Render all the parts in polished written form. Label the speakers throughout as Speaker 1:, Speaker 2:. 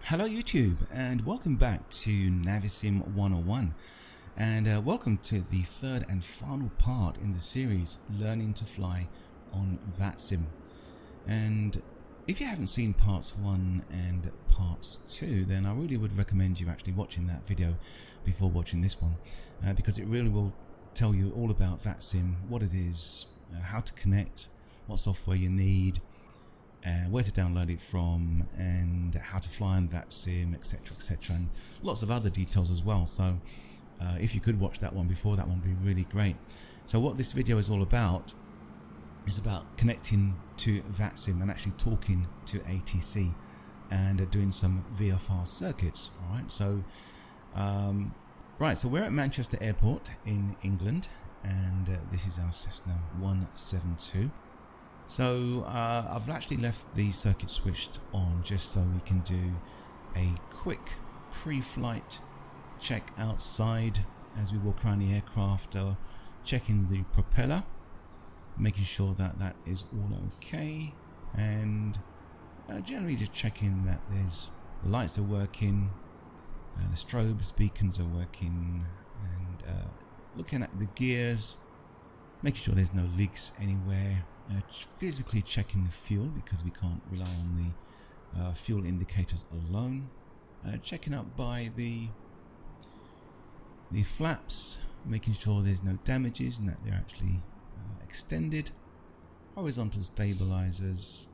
Speaker 1: Hello YouTube, and welcome back to NaviSim101, and welcome to the third and final part in the series Learning to Fly on VATSM. And if you haven't seen parts 1 and parts 2, then I really would recommend you actually watching that video before watching this one, because it really will tell you all about VATSM, what it is, how to connect, what software you need, where to download it from, and how to fly on VATSM, etc, and lots of other details as well. So if you could watch that one before that one, would be really great. So what this video is all about is about connecting to VATSM and actually talking to ATC and doing some VFR circuits. Alright, so so we're at Manchester Airport in England, and this is our Cessna 172. So I've actually left the circuit switched on just so we can do a quick pre-flight check outside as we walk around the aircraft, checking the propeller, making sure that that is all okay, and generally just checking that the lights are working, the strobes, beacons are working, and looking at the gears, making sure there's no leaks anywhere. Physically checking the fuel, because we can't rely on the fuel indicators alone. Checking up by the flaps, making sure there's no damages and that they're actually extended. Horizontal stabilizers,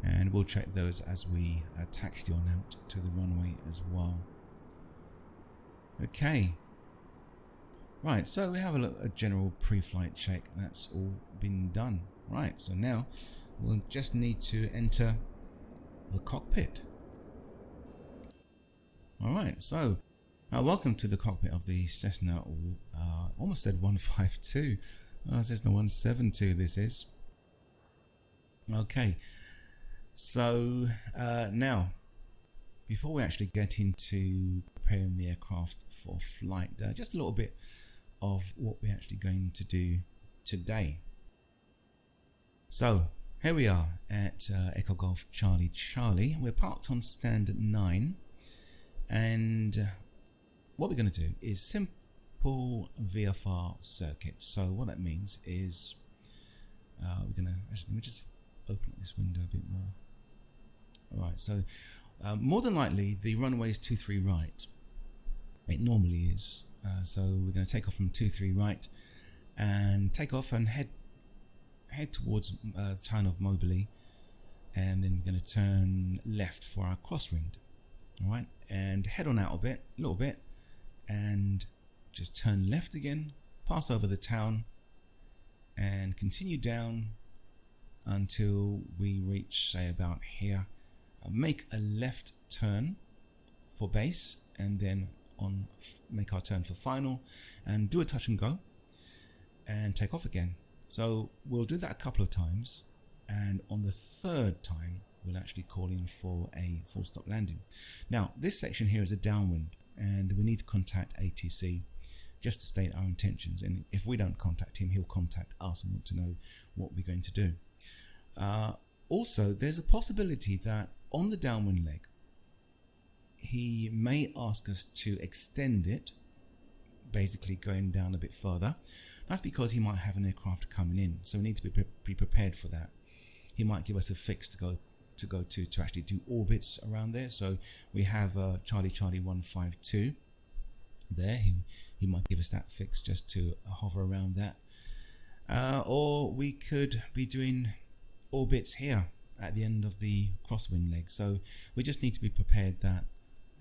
Speaker 1: and we'll check those as we taxi on out to the runway as well. Okay. Right, so we have a general pre-flight check. That's all been done. Right, so now we'll just need to enter the cockpit. Alright, so welcome to the cockpit of the Cessna, almost said 152, Cessna 172 this is. Okay, so now, before we actually get into preparing the aircraft for flight, just a little bit of what we're actually going to do today. So here we are at Echo Golf Charlie Charlie. We're parked on stand 9, and what we're going to do is simple VFR circuit. So what that means is we're going to actually, let me just open up this window a bit more. Alright, so more than likely the runway is 23 right. It normally is. So we're going to take off from 23 right and take off and head towards the town of Moberly, and then we're going to turn left for our crosswind. Alright, and head on out a little bit, and just turn left again, pass over the town, and continue down until we reach, say, about here. Make a left turn for base, and then make our turn for final, and do a touch and go, and take off again. So we'll do that a couple of times, and on the third time we'll actually call in for a full stop landing. Now this section here is a downwind, and we need to contact ATC just to state our intentions, and if we don't contact him, he'll contact us and want to know what we're going to do. Also, there's a possibility that on the downwind leg he may ask us to extend it, basically going down a bit further. That's because he might have an aircraft coming in, so we need to be prepared for that. He might give us a fix to go to actually do orbits around there. So we have Charlie Charlie 152 there. He might give us that fix just to hover around that, or we could be doing orbits here at the end of the crosswind leg. So we just need to be prepared that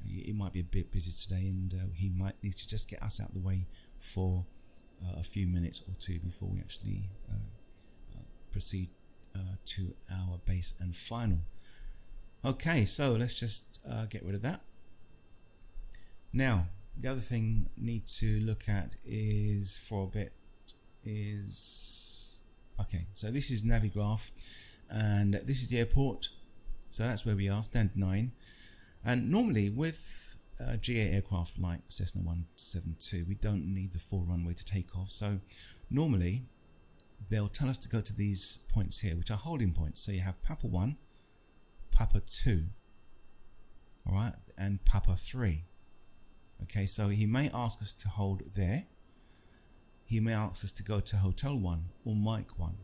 Speaker 1: it might be a bit busy today, and he might need to just get us out of the way for a few minutes or two before we actually proceed to our base and final. Okay, so let's just get rid of that. Now the other thing need to look at is okay, so this is Navigraph, and this is the airport. So that's where we are, stand 9. And normally with GA aircraft like Cessna 172, we don't need the full runway to take off. So normally they'll tell us to go to these points here, which are holding points. So you have Papa 1, Papa 2, all right, and Papa 3. Okay, so he may ask us to hold there. He may ask us to go to Hotel 1 or Mike 1.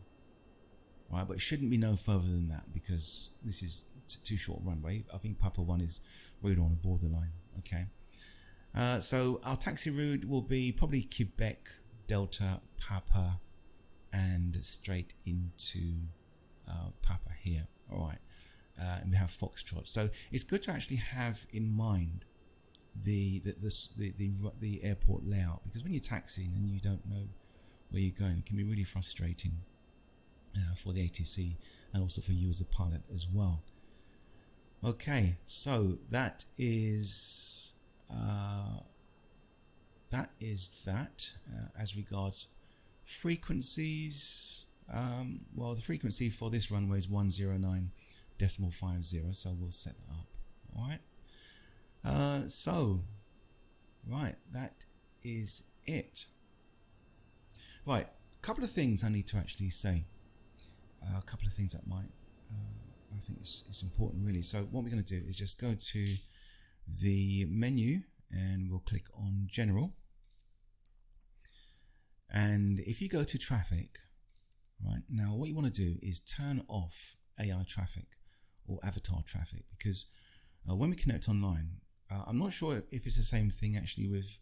Speaker 1: All right, but it shouldn't be no further than that because this is too short runway. I think Papa 1 is really on the borderline. Okay, so our taxi route will be probably Quebec, Delta, Papa, and straight into Papa here. All right, and we have Foxtrot. So it's good to actually have in mind the airport layout, because when you're taxiing and you don't know where you're going, it can be really frustrating for the ATC and also for you as a pilot as well. Okay, so that is that. As regards frequencies, well, the frequency for this runway is 109.50, so we'll set that up. All right. Right, that is it. Right, a couple of things I need to actually say. A couple of things that might, I think it's important really. So what we're going to do is just go to the menu and we'll click on General. And if you go to Traffic, right, now what you want to do is turn off AI traffic or avatar traffic, because when we connect online, I'm not sure if it's the same thing actually with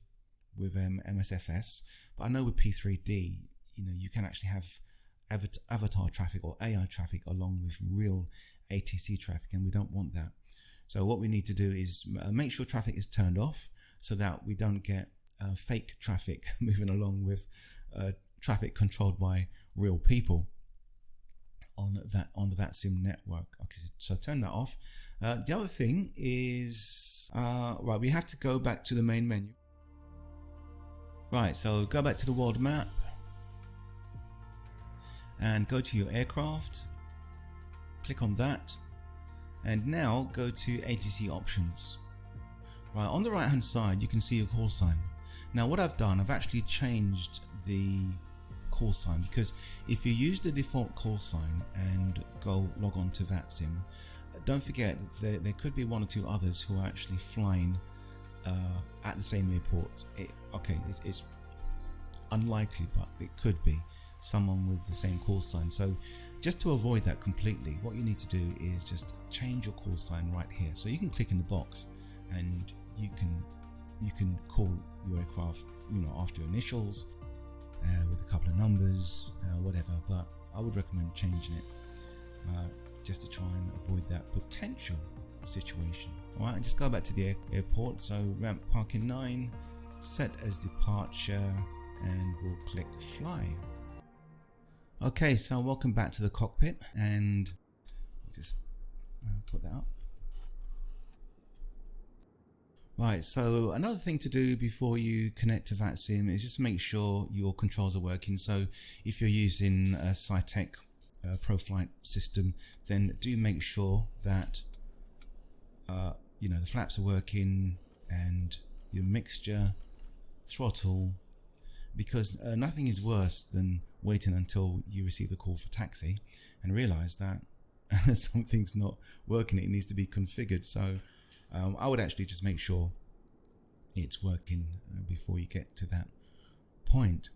Speaker 1: MSFS, but I know with P3D, you can actually have avatar traffic or AI traffic along with real ATC traffic, and we don't want that. So what we need to do is make sure traffic is turned off so that we don't get fake traffic moving along with traffic controlled by real people on the VATSM network. Okay, so turn that off. The other thing is, right, we have to go back to the main menu. Right, so go back to the world map and go to your aircraft, click on that, and now go to ATC options. Right, on the right hand side you can see your call sign. Now what I've done, I've actually changed the call sign, because if you use the default call sign and go log on to VATSM, don't forget there could be one or two others who are actually flying at the same airport. It's unlikely, but it could be someone with the same call sign. So just to avoid that completely, what you need to do is just change your call sign right here. So you can click in the box and you can call your aircraft, after your initials, with a couple of numbers, whatever. But I would recommend changing it just to try and avoid that potential situation. All right, and just go back to the airport. So ramp parking 9, set as departure, and we'll click fly. Okay, so welcome back to the cockpit, and just put that up. Right, so another thing to do before you connect to VATSM is just make sure your controls are working. So if you're using a Cytec ProFlight system, then do make sure that the flaps are working and your mixture, throttle, because nothing is worse than waiting until you receive the call for taxi and realize that something's not working. It needs to be configured. So I would actually just make sure it's working before you get to that point.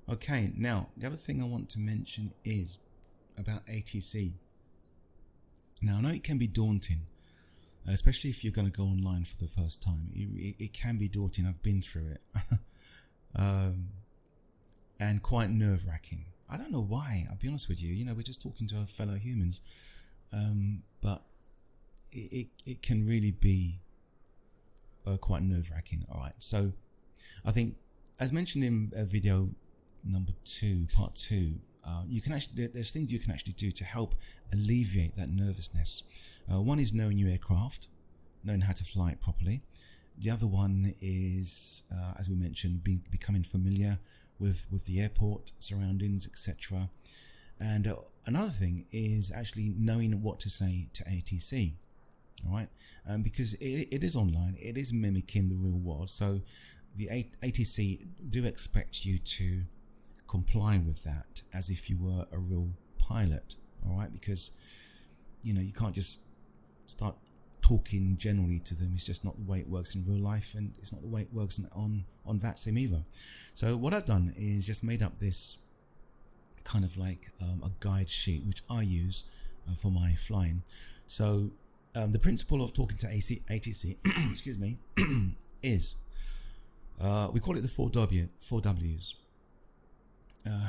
Speaker 1: Okay, now the other thing I want to mention is about ATC. Now I know it can be daunting, especially if you're going to go online for the first time. It can be daunting. I've been through it. And quite nerve-wracking. I don't know why, I'll be honest with you. We're just talking to our fellow humans, but it can really be quite nerve-wracking. All right, so I think, as mentioned in video number 2, part 2, you can actually, there's things you can actually do to help alleviate that nervousness. One is knowing your aircraft, knowing how to fly it properly. The other one is, as we mentioned, becoming familiar with the airport surroundings, etc. And another thing is actually knowing what to say to ATC. All right, because it is online, it is mimicking the real world. So the ATC do expect you to comply with that as if you were a real pilot. All right, because you can't just start talking generally to them. It's just not the way it works in real life, and it's not the way it works on VATSIM either. So what I've done is just made up this kind of like a guide sheet which I use for my flying. So the principle of talking to ATC excuse me, is we call it the four W's.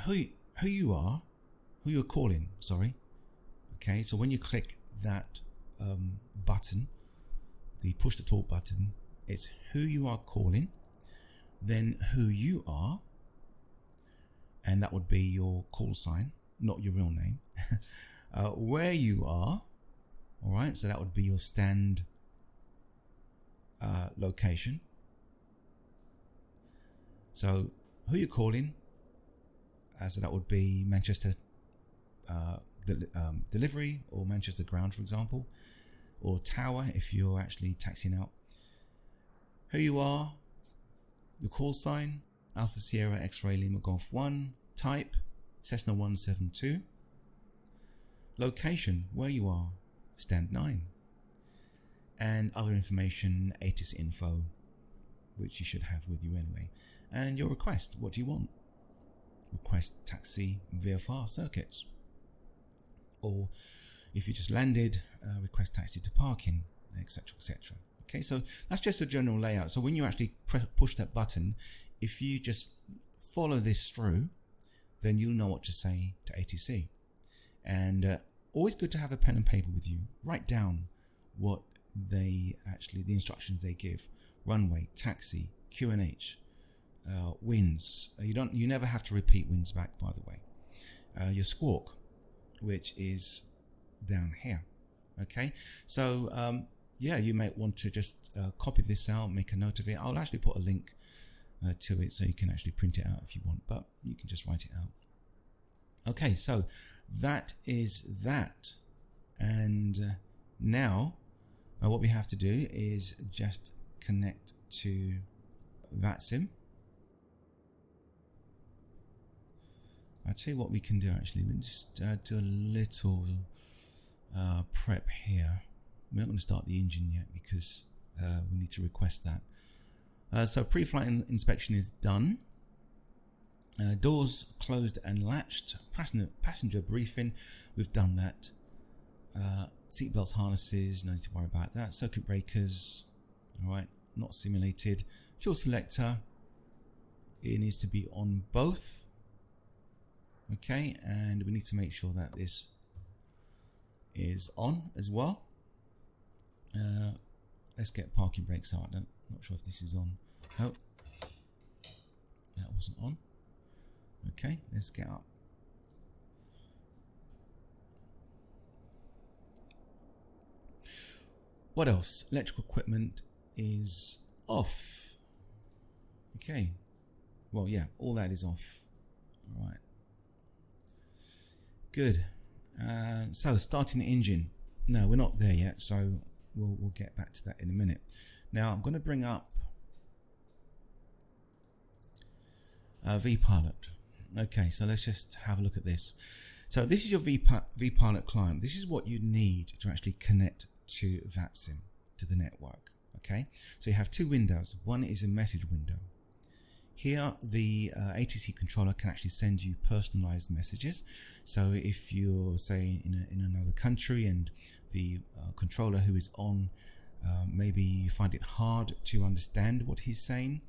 Speaker 1: Who you are, who you're calling, sorry. Okay, so when you click that button, the push to talk button, it's who you are calling, then who you are, and that would be your call sign, not your real name. Where you are, all right, so that would be your stand location. So who you're calling, so that would be Manchester delivery, or Manchester ground, for example, or tower if you're actually taxiing out. Who you are, your call sign, Alpha Sierra X-Ray Lima Golf 1, type Cessna 172, location, where you are, stand 9, and other information, ATIS info, which you should have with you anyway, and your request, what do you want? Request taxi VFR circuits, or if you just landed, request taxi to parking, etc, etc. Okay, so that's just a general layout. So when you actually push that button, if you just follow this through, then you'll know what to say to ATC. And always good to have a pen and paper with you. Write down what the instructions they give: runway, taxi, QNH, winds. You never have to repeat winds back, by the way. Your squawk, which is down here. Okay, so yeah, you might want to just copy this out, make a note of it. I'll actually put a link to it so you can actually print it out if you want, but you can just write it out. Okay, so that is that, and now what we have to do is just connect to VATSIM. I'll tell you what we can do actually. We'll just do a little prep here. We're not going to start the engine yet because we need to request that. So pre-flight inspection is done. Doors closed and latched. Passenger briefing, we've done that. Seatbelts, harnesses, no need to worry about that. Circuit breakers, alright, not simulated. Fuel selector, it needs to be on both. Okay, and we need to make sure that this is on as well. Let's get parking brakes out. I'm not sure if this is on. No, that wasn't on. Okay, let's get up. What else? Electrical equipment is off. Okay, well, yeah, all that is off. All right. Good. So starting the engine. No, we're not there yet, so we'll get back to that in a minute. Now I'm going to bring up vPilot. Okay, so let's just have a look at this. So this is your vPilot client. This is what you need to actually connect to VATSIM, to the network. Okay, so you have two windows. One is a message window. Here, the ATC controller can actually send you personalized messages. So if you're, say, in another country and the controller who is on, maybe you find it hard to understand what he's saying,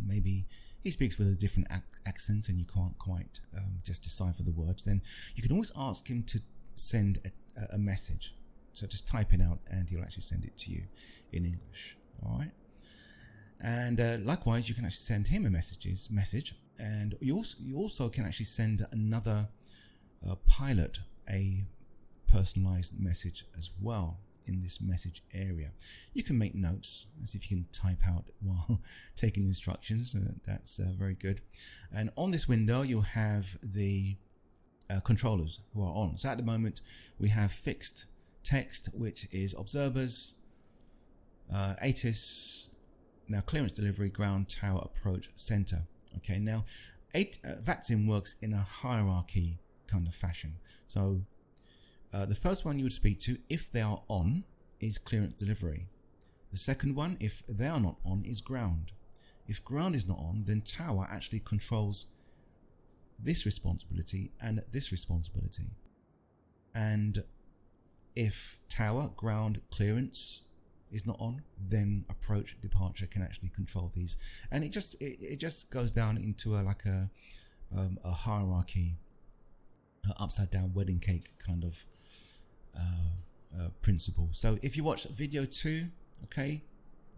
Speaker 1: maybe he speaks with a different accent and you can't quite just decipher the words, then you can always ask him to send a message. So just type it out and he'll actually send it to you in English. All right. And likewise, you can actually send him a message, and you also can actually send another pilot a personalized message as well in this message area. You can make notes, as if you can type out while taking instructions. That's very good. And on this window, you'll have the controllers who are on. So at the moment, we have fixed text, which is observers, ATIS. Now, clearance delivery, ground, tower, approach, center. Okay, now VATSIM works in a hierarchy kind of fashion. So the first one you would speak to, if they are on, is clearance delivery. The second one, if they are not on, is ground. If ground is not on, then tower actually controls this responsibility and this responsibility. And if tower, ground, clearance is not on, then approach, departure can actually control these. And it just goes down into a hierarchy, upside down wedding cake kind of principle. So if you watch video 2, okay,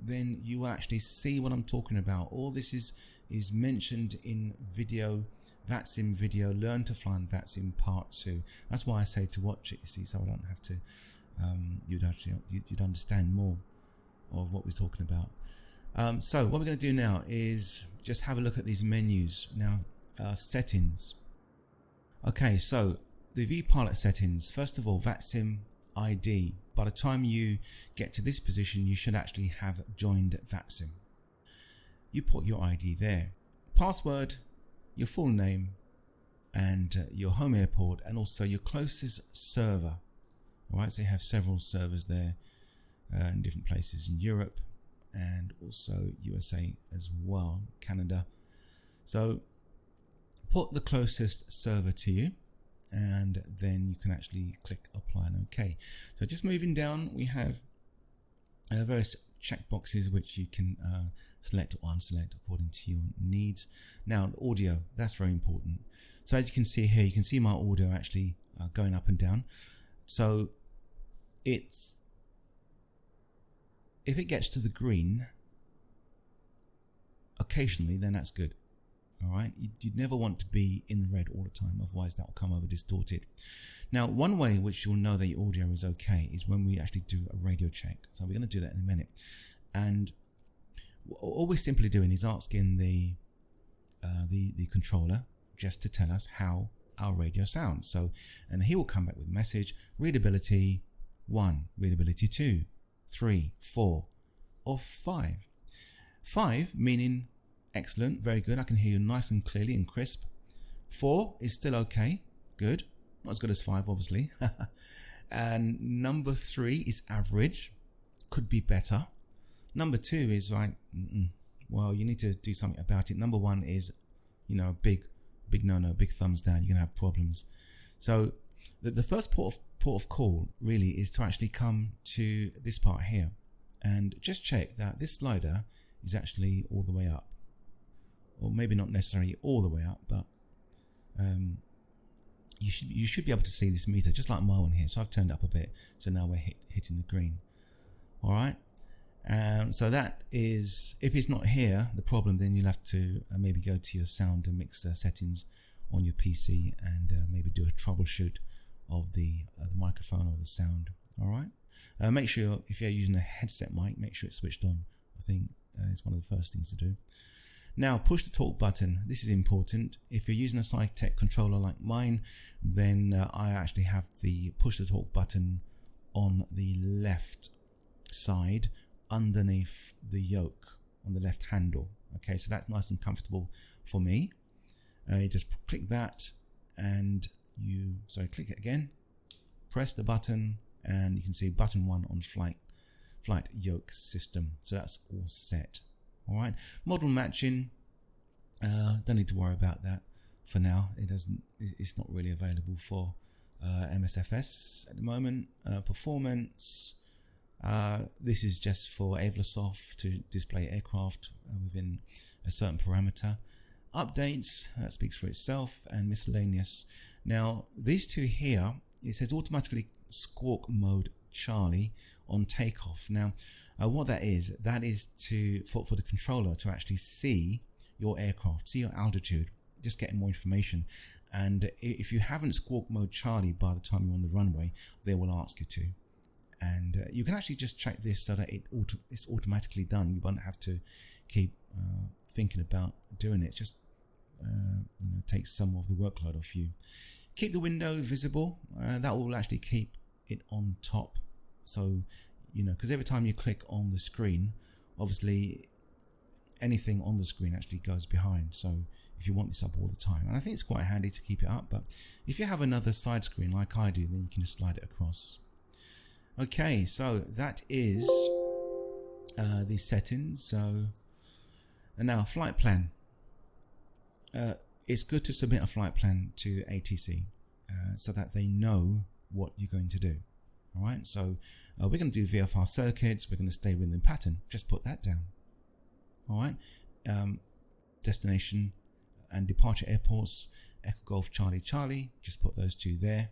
Speaker 1: then you will actually see what I'm talking about. All this is mentioned in video, VATSIM video, Learn to Fly on VATSIM Part 2. That's why I say to watch it, you see, so I don't have to, you'd understand more of what we're talking about. So what we're going to do now is just have a look at these menus. Now, settings. Okay, so the vPilot settings, first of all, VATSIM ID. By the time you get to this position, you should actually have joined VATSIM. You put your ID there. Password, your full name, and your home airport, and also your closest server. Alright, so you have several servers there in different places in Europe and also USA as well, Canada. So put the closest server to you, and then you can actually click apply and OK. So just moving down, we have various checkboxes which you can select or unselect according to your needs. Now, audio, that's very important. So as you can see here, you can see my audio actually going up and down. So if it gets to the green occasionally, then that's good. All right, you'd never want to be in the red all the time, otherwise that will come over distorted. Now, one way in which you'll know that your audio is okay is when we actually do a radio check. So we're going to do that in a minute. And all we're simply doing is asking the controller just to tell us how our radio sounds. So, and he will come back with a message: readability 1, readability 2, 3, 4, or 5. 5 meaning excellent, very good, I can hear you nice and clearly and crisp. 4 is still okay, good, not as good as 5 obviously. And number 3 is average, could be better. Number 2 is like, well, you need to do something about it. Number 1 is, you know, big no-no, big thumbs down, you're gonna have problems. So the first port of call really is to actually come to this part here and just check that this slider is actually all the way up. Or maybe not necessarily all the way up, but you should be able to see this meter just like my one here. So I've turned up a bit, so now we're hitting the green. All right, so that is, if it's not here, the problem, then you'll have to maybe go to your sound and mixer settings on your PC and maybe do a troubleshoot of the microphone or the sound. All right, make sure if you're using a headset mic, make sure it's switched on. I think it's one of the first things to do. Now, push the talk button. This is important. If you're using a SciTech controller like mine, then I actually have the push the talk button on the left side underneath the yoke on the left handle. Okay, so that's nice and comfortable for me. You just click that and click it again, press the button, and you can see button 1 on flight yoke system. So that's all set. All right, model matching, don't need to worry about that for now. It's not really available for MSFS at the moment. Performance, this is just for Avlasoft to display aircraft within a certain parameter. Updates, that speaks for itself, and miscellaneous. Now, these two here, it says automatically squawk mode Charlie on takeoff. Now, what that is for the controller to actually see your aircraft, see your altitude, just getting more information. And if you haven't squawk mode Charlie by the time you're on the runway, they will ask you to. And you can actually just check this so that it's automatically done. You won't have to keep thinking about doing it. It's just takes some of the workload off you. Keep the window visible. That will actually keep it on top. So, because every time you click on the screen, obviously anything on the screen actually goes behind. So if you want this up all the time, and I think it's quite handy to keep it up, but if you have another side screen like I do, then you can just slide it across. Okay, so that is the settings. So, and now flight plan. It's good to submit a flight plan to ATC so that they know what you're going to do. All right, so we're going to do VFR circuits. We're going to stay within the pattern. Just put that down. All right, destination and departure airports, Echo Golf Charlie Charlie. Just put those two there,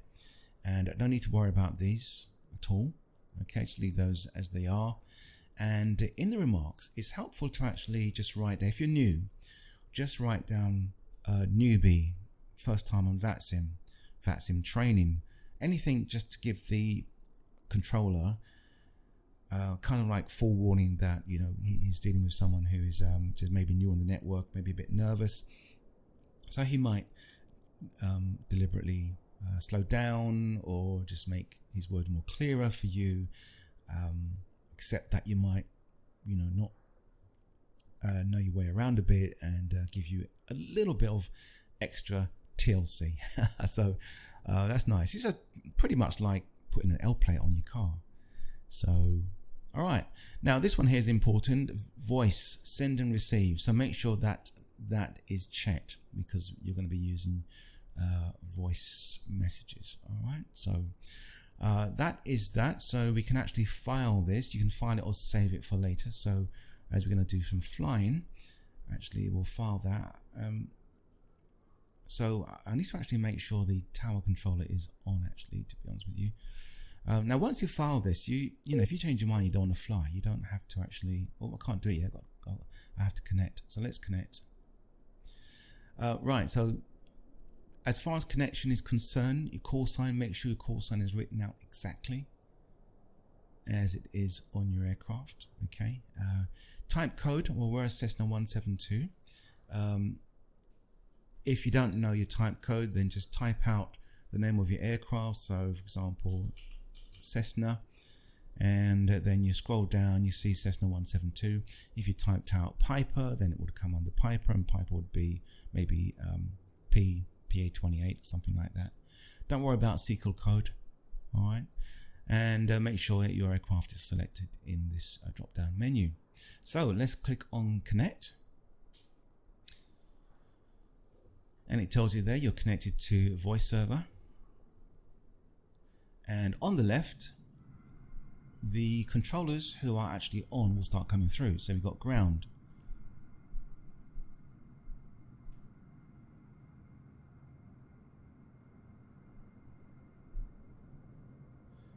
Speaker 1: and no need to worry about these at all. Okay, just leave those as they are. And in the remarks, it's helpful to actually just write down, if you're new, just write down newbie, first time on VATSIM, VATSIM training, anything just to give the controller kind of like forewarning that, you know, he's dealing with someone who is just maybe new on the network, maybe a bit nervous. So he might deliberately slow down or just make his words more clearer for you, except that you might, you know, not know your way around a bit and give you a little bit of extra TLC. So that's nice. It's pretty much like putting an L plate on your car. So, all right. Now this one here is important. Voice, send and receive. So make sure that that is checked because you're going to be using voice messages. All right. So that is that. So we can actually file this. You can file it or save it for later. So as we're going to do from flying, actually we'll file that. So I need to actually make sure the tower controller is on, actually, to be honest with you. Now once you file this, you know, if you change your mind, you don't want to fly, you don't have to actually, oh, I can't do it yet, I have to connect. So let's connect. Right, so as far as connection is concerned, your call sign, make sure your call sign is written out exactly as it is on your aircraft. Okay. Type code, well, we're a Cessna 172. If you don't know your type code, then just type out the name of your aircraft. So for example, Cessna, and then you scroll down, you see Cessna 172. If you typed out Piper, then it would come under Piper, and Piper would be maybe PA28, something like that. Don't worry about SQL code. All right. And make sure that your aircraft is selected in this drop down menu. So let's click on connect, and it tells you there you're connected to voice server, and on the left the controllers who are actually on will start coming through. So we've got ground,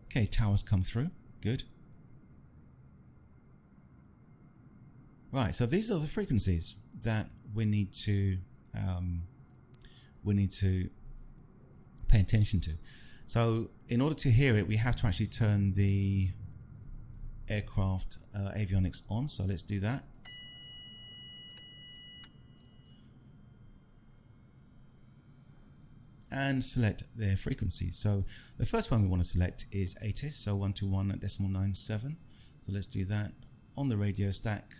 Speaker 1: okay, towers come through, good. Right, so these are the frequencies that we need to pay attention to. So in order to hear it, we have to actually turn the aircraft avionics on. So let's do that. And select their frequencies. So the first one we want to select is ATIS, so 121.97. So let's do that on the radio stack.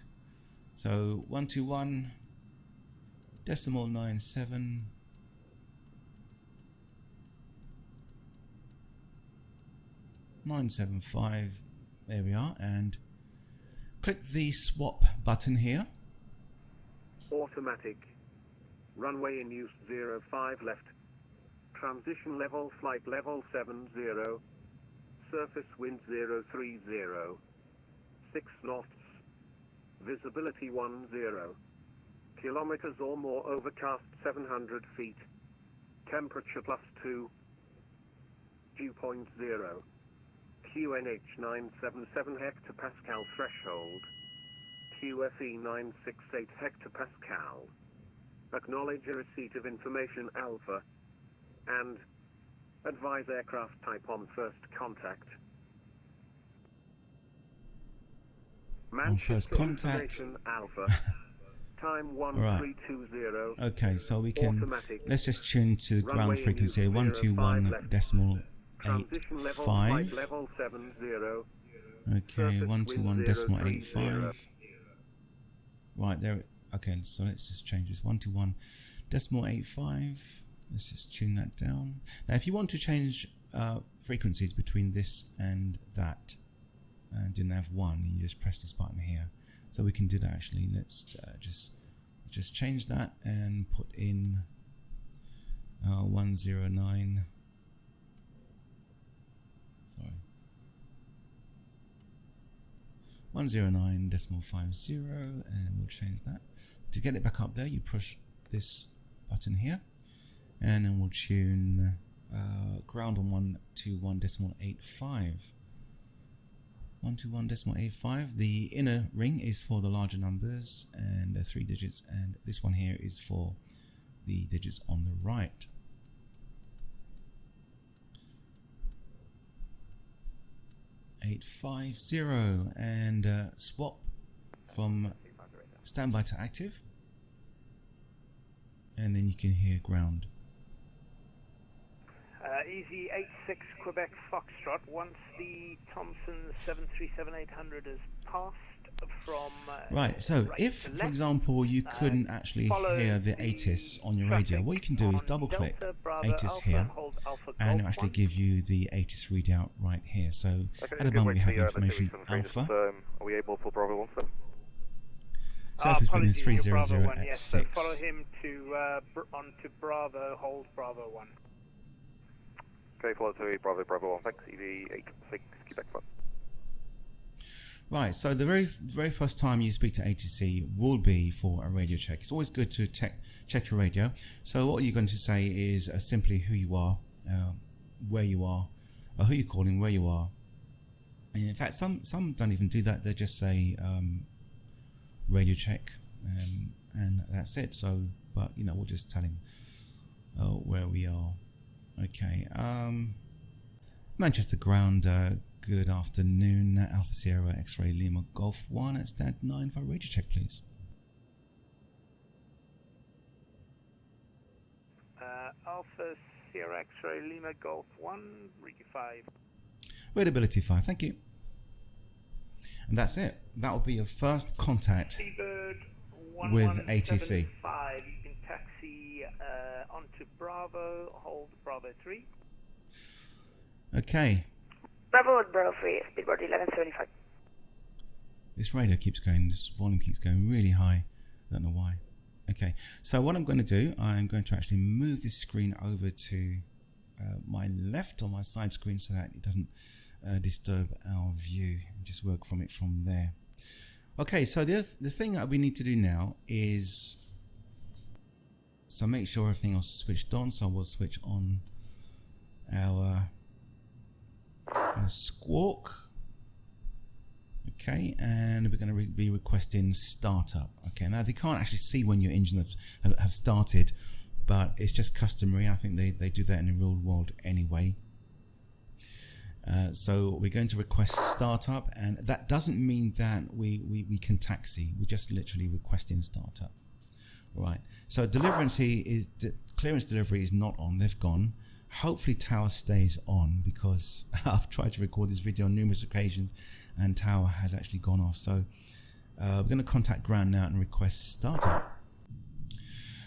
Speaker 1: So 121.97. .975, there we are, and click the swap button here.
Speaker 2: Automatic. Runway in use 05 left. Transition level flight level 70. Surface wind 030. 6 knots. Visibility 10 kilometers or more, overcast 700 feet. Temperature +2. Dew point 0. QNH 977 hectopascal threshold. QFE 968 hectopascal. Acknowledge a receipt of information alpha. And advise aircraft type on first contact.
Speaker 1: On first contact.
Speaker 2: Alpha. Time 1320.
Speaker 1: Right. Okay, so we can,
Speaker 2: automatic.
Speaker 1: Let's just tune to the ground frequency 121.85.
Speaker 2: Level 70.
Speaker 1: Okay, 121.85. Right there. Okay, so let's just change this 121.85. Let's just tune that down. Now, if you want to change frequencies between this and that, and in nav1, you just press this button here. So we can do that actually. Let's just change that and put in 109. Sorry. 109.50, and we'll change that. To get it back up there, you push this button here, and then we'll tune ground on 121.85. 121.85. The inner ring is for the larger numbers and 3 digits, and this one here is for the digits on the right. .850, and swap from standby to active, and then you can hear ground.
Speaker 3: Easy 86 Quebec Foxtrot. Once the Thomson 737-800 is passed from
Speaker 1: right, so
Speaker 3: right
Speaker 1: if, for example, you couldn't actually hear the ATIS on your radio, what you can do is double click ATIS here, and it'll actually give you the ATIS readout right here. So at the moment we have information alpha.
Speaker 4: Are we able for Bravo 1, sir?
Speaker 1: Surface wind is 300 at
Speaker 3: yes,
Speaker 1: 6.
Speaker 3: so follow him to onto Bravo, hold Bravo 1.
Speaker 4: Okay, follow to Bravo 1, thanks. EV86 Quebec 1.
Speaker 1: Right, so the very first time you speak to ATC will be for a radio check. It's always good to check your radio. So what you're going to say is simply who you are, where you are, or who you're calling, where you are. And in fact, some don't even do that. They just say radio check, and that's it. So, but you know, we'll just tell him where we are. Okay, Manchester ground. Good afternoon, Alpha Sierra X-Ray Lima Golf 1 at stand 9 for radio check, please.
Speaker 3: Alpha Sierra X-Ray Lima Golf 1, radio 5.
Speaker 1: Readability 5, thank you. And that's it. That will be your first contact with ATC.
Speaker 3: You can taxi onto Bravo, hold Bravo 3.
Speaker 1: Okay.
Speaker 5: Bravo at Bravo 3, speedboard 1175.
Speaker 1: This radio keeps going, this volume keeps going really high. I don't know why. Okay, so what I'm going to do, I'm going to actually move this screen over to my left on my side screen so that it doesn't disturb our view, and just work from it from there. Okay, so the thing that we need to do now is, so make sure everything else is switched on. So we'll switch on our squawk. Okay, and we're going to be requesting startup. Okay, now they can't actually see when your engine have started, but it's just customary. I think they do that in the real world anyway. So we're going to request startup, and that doesn't mean that we can taxi. We're just literally requesting startup. Right. So clearance delivery is not on. They've gone. Hopefully tower stays on, because I've tried to record this video on numerous occasions and tower has actually gone off. So we're going to contact ground now and request startup.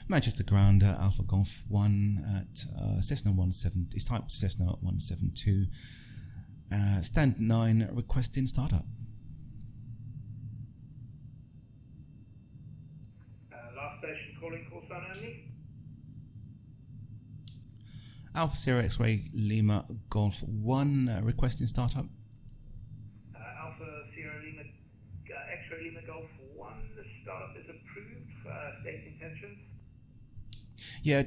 Speaker 1: Manchester ground, Alpha Golf 1 at Cessna 17. It's type Cessna 172. Stand 9 requesting startup.
Speaker 3: Last station calling, call sign only.
Speaker 1: Alpha Sierra X-Ray Lima Golf 1 requesting startup.
Speaker 3: Alpha Sierra Lima X-Ray Lima Golf 1, the startup is approved for state intentions.
Speaker 1: Yeah,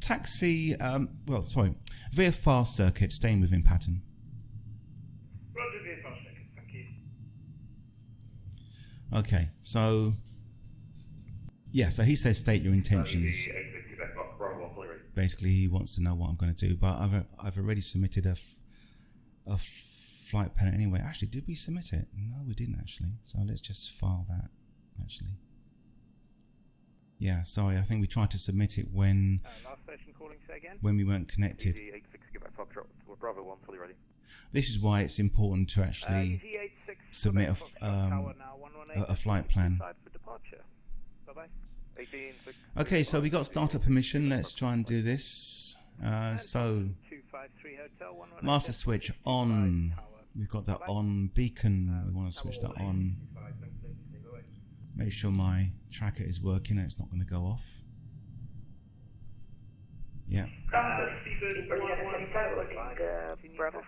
Speaker 1: taxi, VFR circuit staying within pattern.
Speaker 3: Roger, VFR circuit, thank you.
Speaker 1: Okay, so yeah, so he says state your intentions. Basically, he wants to know what I'm going to do, but I've already submitted a flight plan anyway. Actually, did we submit it? No, we didn't actually. So let's just file that. Actually, yeah. Sorry, I think we tried to submit it when
Speaker 3: Last station calling, say again.
Speaker 1: when we weren't connected.
Speaker 4: Bravo 1, fully ready.
Speaker 1: This is why it's important to actually submit a flight plan. Okay, so we got startup permission. Let's try and do this. So
Speaker 3: 53 Hotel 118.
Speaker 1: Master switch on. We've got that on. Beacon, we want to switch that on. Make sure my tracker is working and it's not going to go off. Yeah.
Speaker 5: Bravo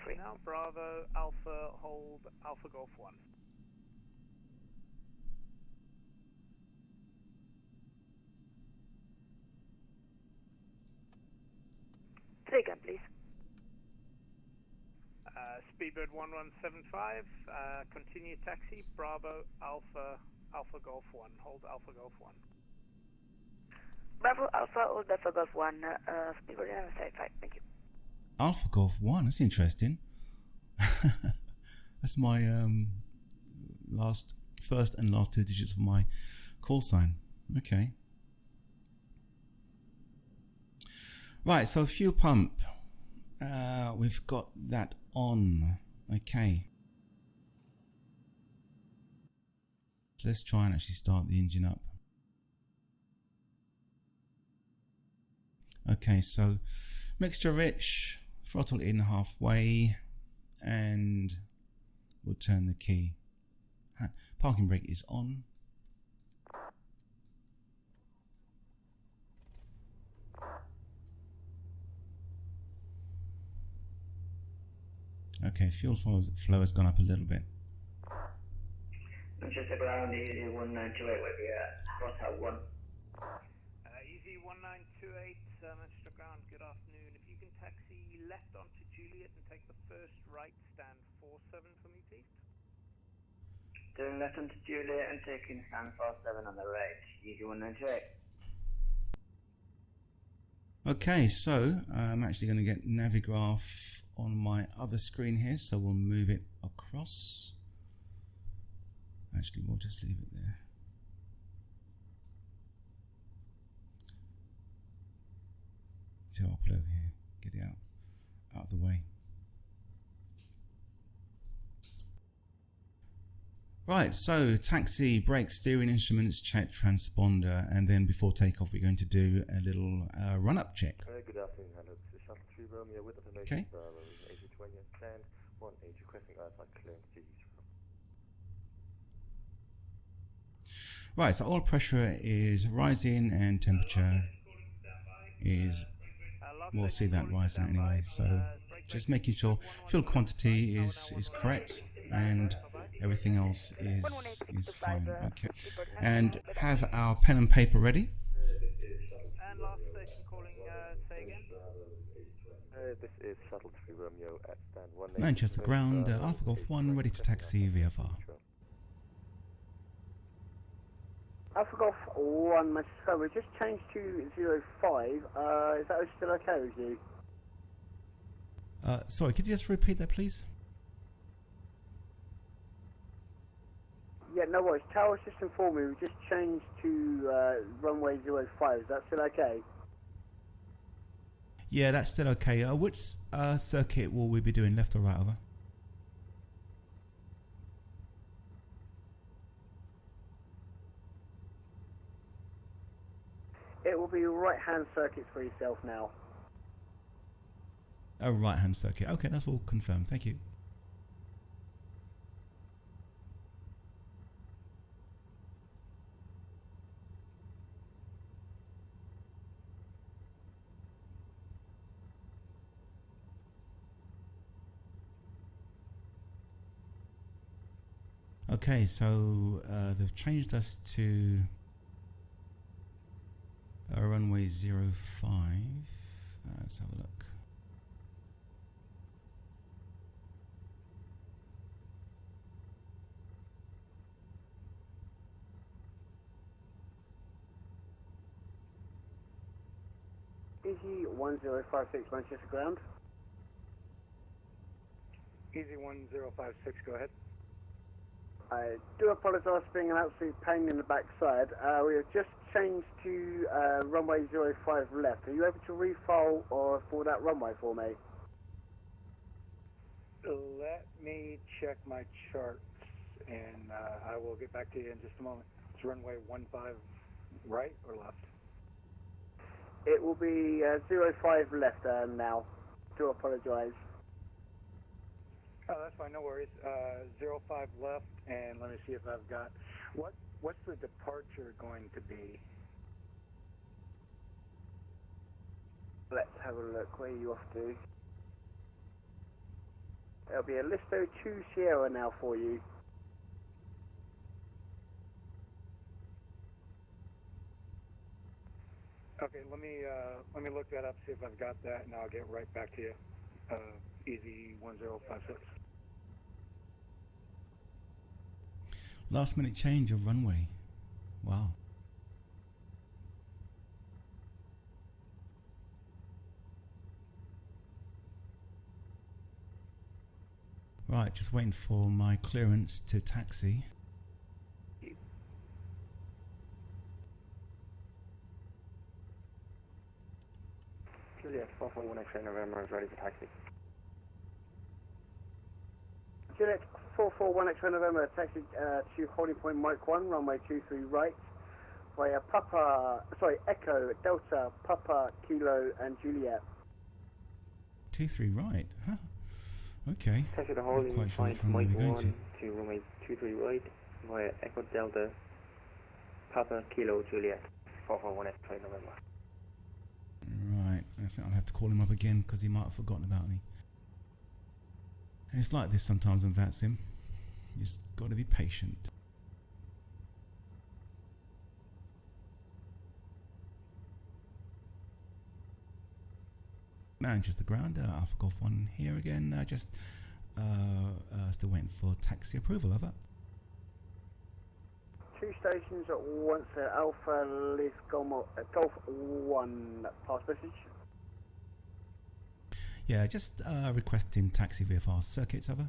Speaker 5: 3.
Speaker 3: Now Bravo Alpha hold Alpha Golf 1.
Speaker 5: Say again, please.
Speaker 3: Speedbird 1175, continue taxi, Bravo Alpha Golf 1, hold Alpha Golf 1.
Speaker 5: Bravo Alpha, hold Alpha Golf 1, Speedbird 1175, thank you.
Speaker 1: Alpha Golf 1, that's interesting. That's my first and last 2 digits of my call sign. Okay. Right, so fuel pump. We've got that on. Okay. So let's try and actually start the engine up. Okay, so mixture rich, throttle in halfway, and we'll turn the key. Parking brake is on. Okay, fuel flow has gone up a little bit.
Speaker 6: Manchester ground, easy 1928, where we at? Hotel 1.
Speaker 3: Easy 1928, Manchester ground, good afternoon. If you can taxi left onto Juliet and take the first right, stand 47 for me, please.
Speaker 6: Turning left onto Juliet and taking stand 47 on the right. Easy 1928.
Speaker 1: Okay, so I'm actually going to get Navigraph on my other screen here, so we'll move it across. Actually, we'll just leave it there. So I'll put it over here, get it out of the way. Right, so taxi, brake, steering instruments, check, transponder, and then before takeoff we're going to do a little run-up check.
Speaker 4: Good afternoon, hello. This is Shuttle 3 Romeo with information.
Speaker 1: Okay.
Speaker 4: Bravo 8020 stand 18 requesting outside clearance to use.
Speaker 1: Right, so oil pressure is rising and temperature is, we'll see that rising anyway, so just making sure fuel quantity is correct and everything else is fine. Okay, and have our pen and paper ready.
Speaker 3: And last station calling, say again.
Speaker 4: This is Shuttle 3 Romeo at stand 18.
Speaker 1: Manchester ground, Alpha Golf 1 ready to taxi VFR.
Speaker 7: Alpha Golf 1, Manchester, we just changed to 05. Is that still okay with you?
Speaker 1: Sorry, could you just repeat that, please?
Speaker 7: Yeah, no worries. Tower's just informed me. We just changed to runway 05. Is that still okay?
Speaker 1: Yeah, that's still okay. Which circuit will we be doing, left or right, over?
Speaker 7: It will be right-hand circuit for yourself now.
Speaker 1: A right-hand circuit. Okay, that's all confirmed. Thank you. Okay, so they've changed us to runway 05. Let's have a look.
Speaker 7: Easy 1056 Manchester ground.
Speaker 8: Easy 1056, go ahead.
Speaker 7: I do apologise for being an absolute pain in the backside. We have just changed to runway 05 left. Are you able to refile or for that runway for me?
Speaker 8: Let me check my charts and I will get back to you in just a moment. It's runway 15 right or left?
Speaker 7: It will be 05 left now. Do apologise.
Speaker 8: Oh, that's fine, no worries. 05 left, and let me see if I've got... What's the departure going to be?
Speaker 7: Let's have a look. Where are you off to? There'll be a Listo 2 Sierra now for you.
Speaker 8: Okay, let me look that up, see if I've got that, and I'll get right back to you. Easy 1056.
Speaker 1: Last minute change of runway. Wow. Right, just waiting for my clearance to taxi.
Speaker 4: Juliet 441 X-ray November is ready for taxi.
Speaker 7: Juliet 441 X-ray November, taxi to holding point Mike 1, runway 23 right, via Echo, Delta, Papa, Kilo, and Juliet.
Speaker 1: 23 right, huh? Okay.
Speaker 4: Taxi to
Speaker 1: Not
Speaker 4: holding
Speaker 1: quite sure
Speaker 4: point
Speaker 1: which runway
Speaker 4: Mike
Speaker 1: we're going
Speaker 4: 1 to runway 23 right, via Echo Delta, Papa, Kilo, Juliet 441 X-ray November.
Speaker 1: Right, I think I'll have to call him up again because he might have forgotten about me. And it's like this sometimes on VATSIM. You just got to be patient. Manchester ground, Alpha Golf 1 here again. Still waiting for taxi approval, over.
Speaker 7: 2 stations at once, Alpha Leaf Golf 1, pass message.
Speaker 1: Yeah, just requesting taxi VFR circuits, over.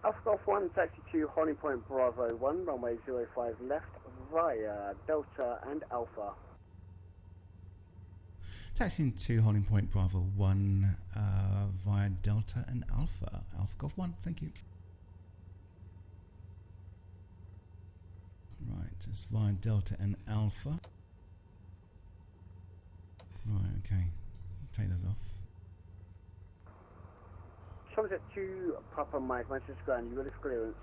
Speaker 7: Alpha Golf 1, taxi to holding point Bravo 1, runway 05 left, via Delta and Alpha.
Speaker 1: Taxiing to holding point Bravo 1 via Delta and Alpha. Alpha Golf 1, thank you. Right, it's via Delta and Alpha. Right, okay. Take those off.
Speaker 7: Somerset 2, Papa Mike, Manchester ground, you ready for clearance?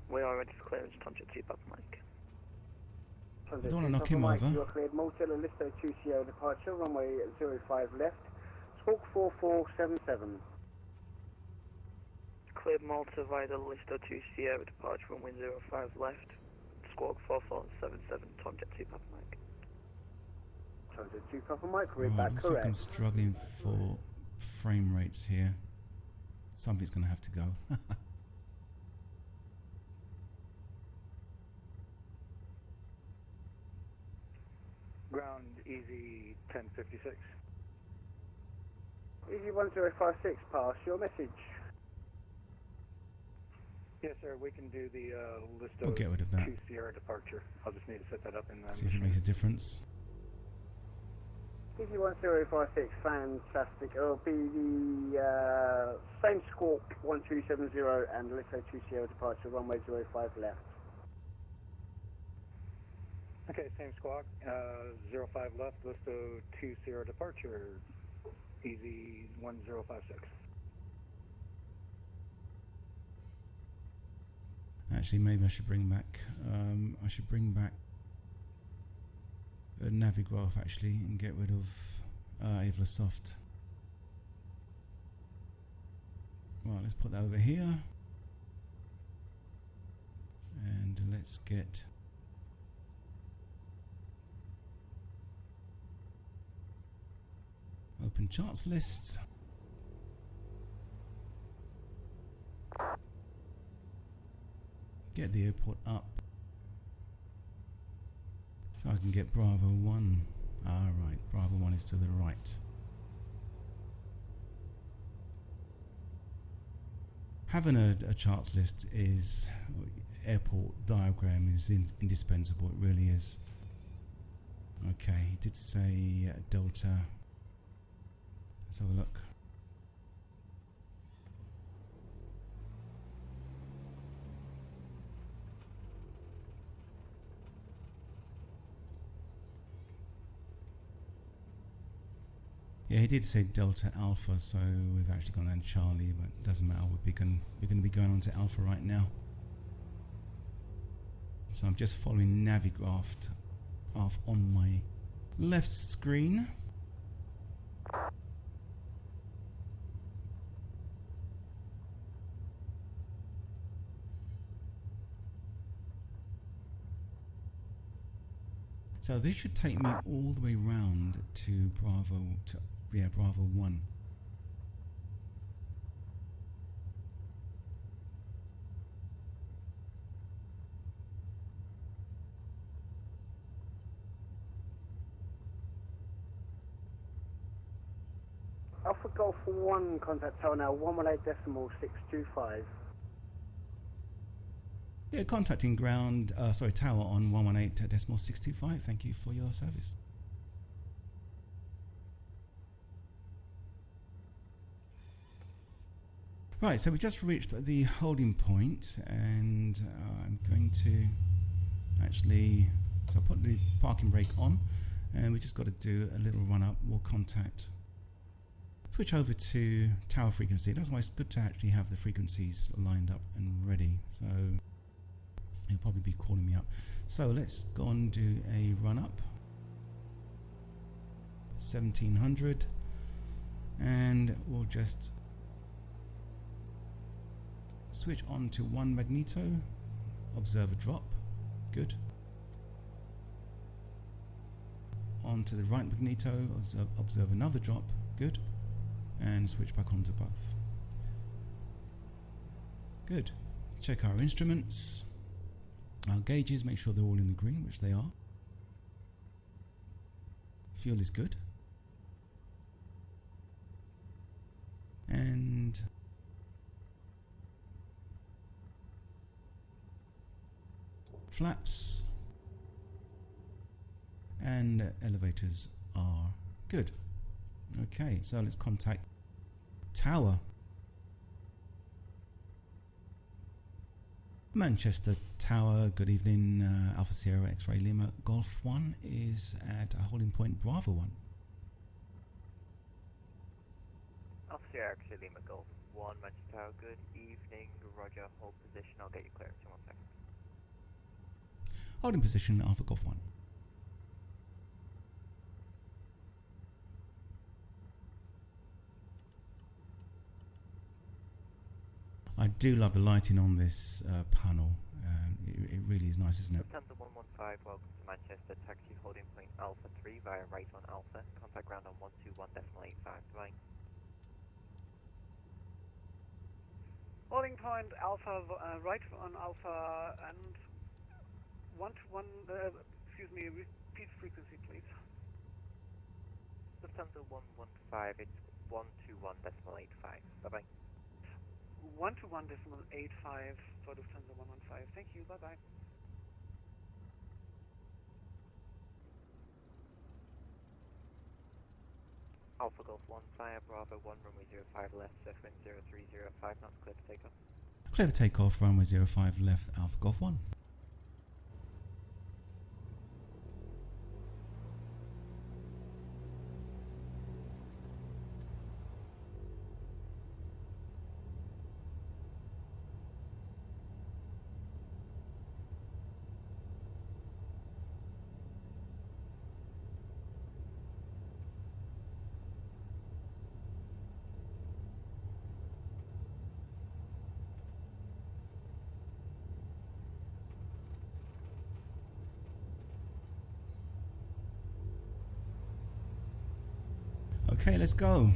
Speaker 6: We are ready for clearance, Tomjet 2 Papa Mike.
Speaker 1: I don't want to knock him over.
Speaker 7: You are cleared, Motel Listo 2 Sierra departure, runway 05 left, Squawk 4477.
Speaker 6: Cleared Malta via the Listo 2 Sierra departure, runway 05 left, Squawk 4477, Tomjet 2 Papa Mike.
Speaker 7: Tomjet 2 Papa Mike, read
Speaker 1: Right,
Speaker 7: back
Speaker 1: looks like
Speaker 7: correct.
Speaker 1: I'm struggling for frame rates here. Something's going to have to go.
Speaker 8: Ground Easy 1056.
Speaker 7: Easy 1056, pass your message.
Speaker 8: Yes, sir, we can do the Listo
Speaker 1: We'll get rid of that.
Speaker 8: 2 Sierra departure. I'll just need to set that up in
Speaker 1: See if it makes a difference.
Speaker 7: Easy 1056, fantastic. It'll be the same Squawk 1270 and Listo 2 Sierra departure, runway 05 left.
Speaker 8: Okay, same squawk, 05 left, Listo 2 Sierra departure, Easy 1056.
Speaker 1: Actually, maybe I should bring back. A Navigraph actually and get rid of Avlasoft. Right, let's put that over here. And let's get open charts list. Get the airport up. So I can get Bravo 1. Right, Bravo 1 is to the right. Having a charts list is, airport diagram is indispensable, it really is. Okay, he did say Delta. Let's have a look. Yeah, he did say Delta Alpha, so we've actually gone down Charlie, but it doesn't matter. We're going to be going on to Alpha right now. So I'm just following Navigraph off on my left screen. So this should take me all the way round to Bravo 1.
Speaker 7: Alpha Golf 1 contact tower now 118.625.
Speaker 1: Yeah, contacting ground, tower on 118.625. Thank you for your service. Right, so we just reached the holding point, and I'm going to actually, so I'll put the parking brake on, and we just got to do a little run up. We'll contact, switch over to tower frequency. That's why it's good to actually have the frequencies lined up and ready. So he'll probably be calling me up. So let's go and do a run up. 1700, and we'll just switch on to one magneto, observe a drop, good. On to the right magneto, observe another drop, good. And switch back onto both. Good. Check our instruments, our gauges, make sure they're all in the green, which they are. Fuel is good. And flaps and elevators are good. Okay, so let's contact tower. Manchester Tower, good evening. Alpha Sierra X-Ray Lima Golf 1 is at a holding point Bravo 1.
Speaker 6: Alpha Sierra X-Ray Lima Golf 1, Manchester Tower, good evening. Roger, hold position. I'll get you clearance in 1 second.
Speaker 1: Holding position Alpha Golf 1. I do love the lighting on this panel. It really is nice, isn't it?
Speaker 6: Lufthansa 115, welcome to Manchester. Taxi holding point Alpha 3 via right on Alpha. Contact ground on 121.85. Goodbye.
Speaker 3: Holding point Alpha, right on Alpha, and 121, repeat frequency, please.
Speaker 6: Lufthansa 115, it's 121.85. Bye-bye.
Speaker 3: 121.85 for Lufthansa 115. Thank you. Bye-bye.
Speaker 6: Alpha Golf 1 via Bravo 1, runway 05 left, surf wind 0305 knots, clear for takeoff.
Speaker 1: Clear for takeoff, runway 05 left, Alpha Golf 1. Okay, let's go.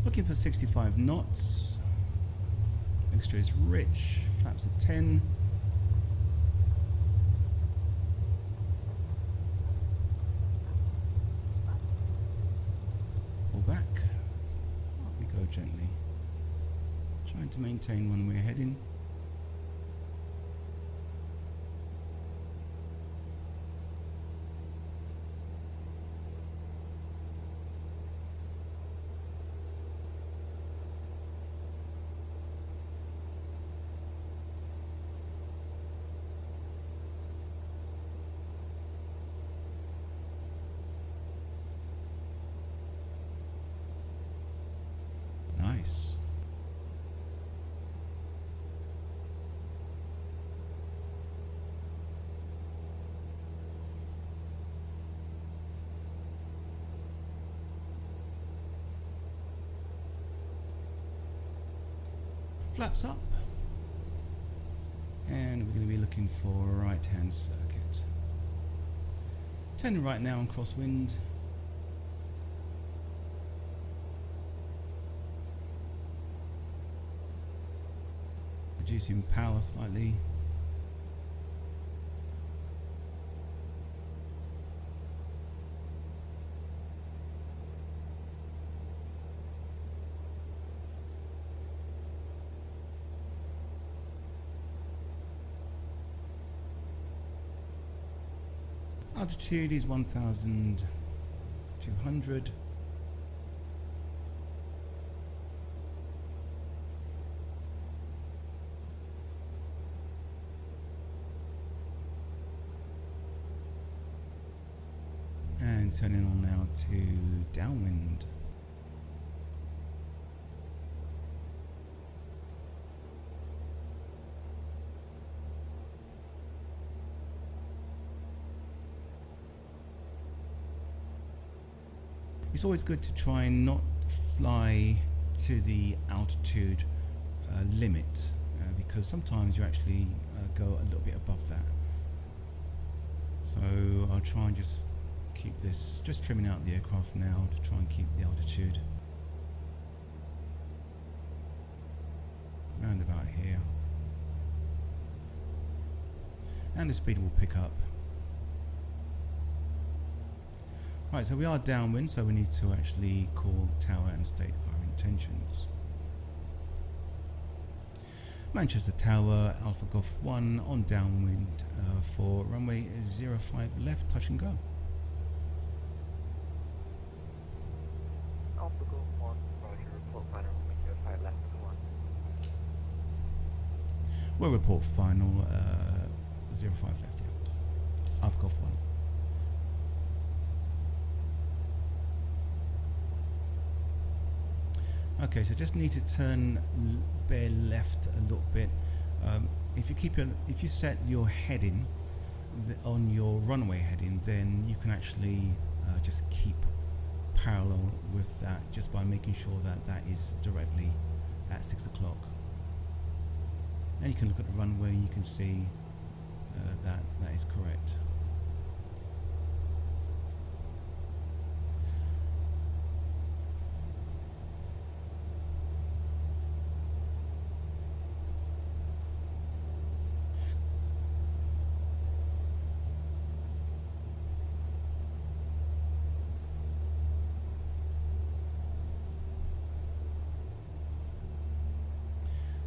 Speaker 1: Looking for 65 knots. Mixture is rich. Flaps at 10. Pull back. Up we go gently. Trying to maintain when we're heading. Flaps up. And we're going to be looking for right hand circuit. Turning right now on crosswind. Reducing power slightly. Altitude is 1,200. And turning on now to downwind. It's always good to try and not fly to the altitude limit because sometimes you actually go a little bit above that. So I'll try and just keep this, just trimming out the aircraft now to try and keep the altitude around about here. And the speed will pick up. Right, so we are downwind, so we need to actually call the tower and state our intentions. Manchester Tower, Alpha Golf 1 on downwind for runway 05 left, touch and go.
Speaker 6: Alpha Golf 1, Roger, report final, runway 05 left to 1.
Speaker 1: We'll report final 05 left, yeah. Alpha Golf 1. Okay, so just need to turn bare left a little bit. If you set your heading on your runway heading, then you can actually just keep parallel with that just by making sure that that is directly at 6 o'clock. And you can look at the runway and you can see that is correct.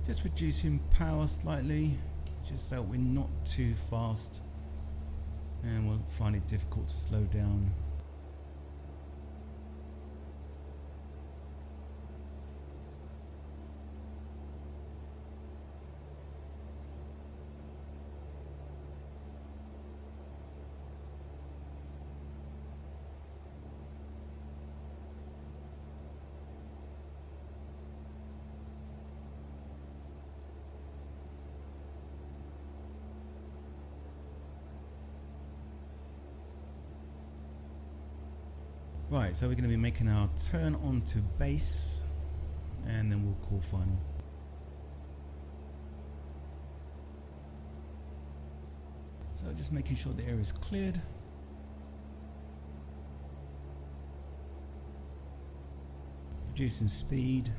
Speaker 1: Just reducing power slightly, just so we're not too fast and we'll find it difficult to slow down. Right, so we're going to be making our turn onto base and then we'll call final. So just making sure the area is cleared. Reducing speed.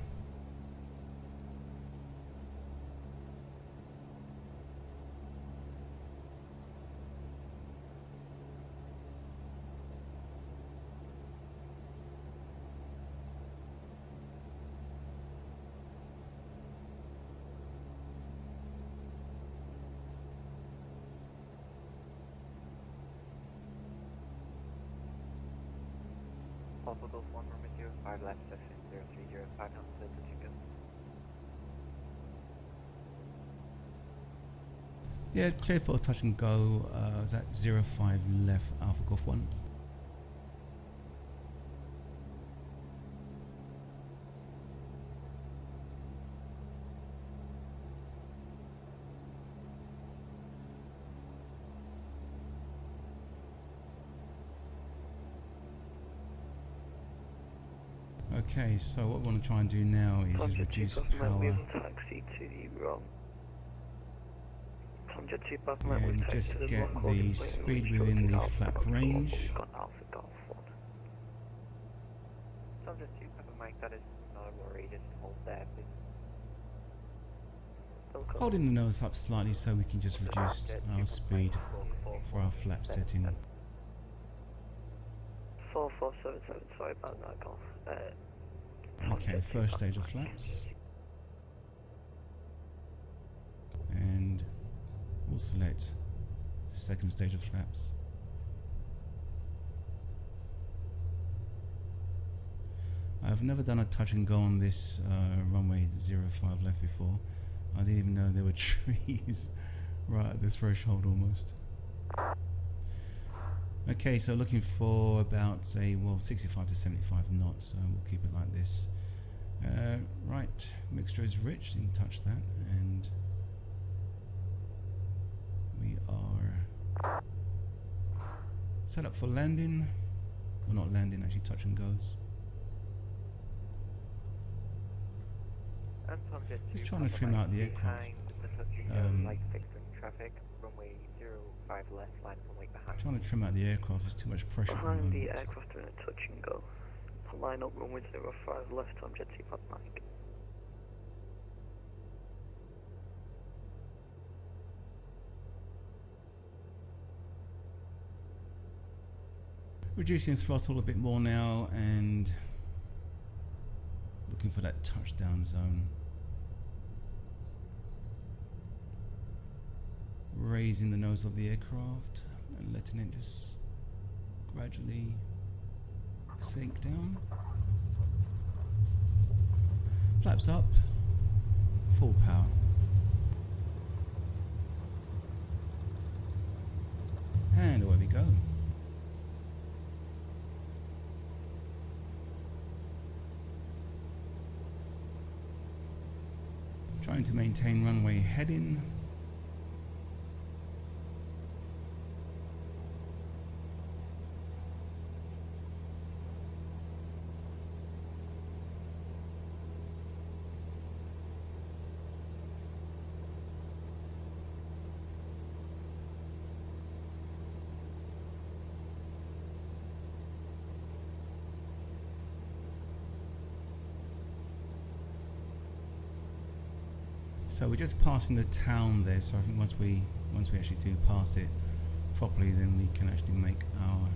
Speaker 6: Alpha Golf 1, runway 05 left, section 0305 knots, touch and go.
Speaker 1: Yeah, clear for touch and go. Is that 05 left, Alpha Golf 1? Okay, so what we want to try and do now is reduce power
Speaker 6: taxi to the wrong. Tomjet 2 Papa Mike,
Speaker 1: and
Speaker 6: we've
Speaker 1: just
Speaker 6: taxied
Speaker 1: get
Speaker 6: as
Speaker 1: the
Speaker 6: well,
Speaker 1: speed within the flap range.
Speaker 6: We've got Alpha Golf 1.
Speaker 4: Tomjet 2 Papa Mike, that is not a worry, just hold there, please.
Speaker 1: Holding the nose up slightly so we can just reduce our speed for our flap setting.
Speaker 6: 4477, sorry about that, Golf.
Speaker 1: Okay, first stage of flaps. And we'll select second stage of flaps. I've never done a touch and go on this runway 05 left before. I didn't even know there were trees right at the threshold almost. Okay, so looking for about, say, well, 65 to 75 knots, so we'll keep it like this. Right, mixture is rich, you can touch that, and we are set up for landing, or not landing, actually touch and goes. Just trying to trim out the aircraft.
Speaker 4: Traffic, runway 05 left, line runway behind.
Speaker 1: Trying to trim out the aircraft, there's too much pressure at the
Speaker 6: Behind
Speaker 1: moment.
Speaker 6: the aircraft doing a touch and go. Line up runway 05 left, Tomjet 2 Papa Mike.
Speaker 1: Reducing throttle a bit more now and looking for that touchdown zone. Raising the nose of the aircraft and letting it just gradually sink down. Flaps up, full power. And away we go. Trying to maintain runway heading. So we're just passing the town there, so I think once we actually do pass it properly, then we can actually make our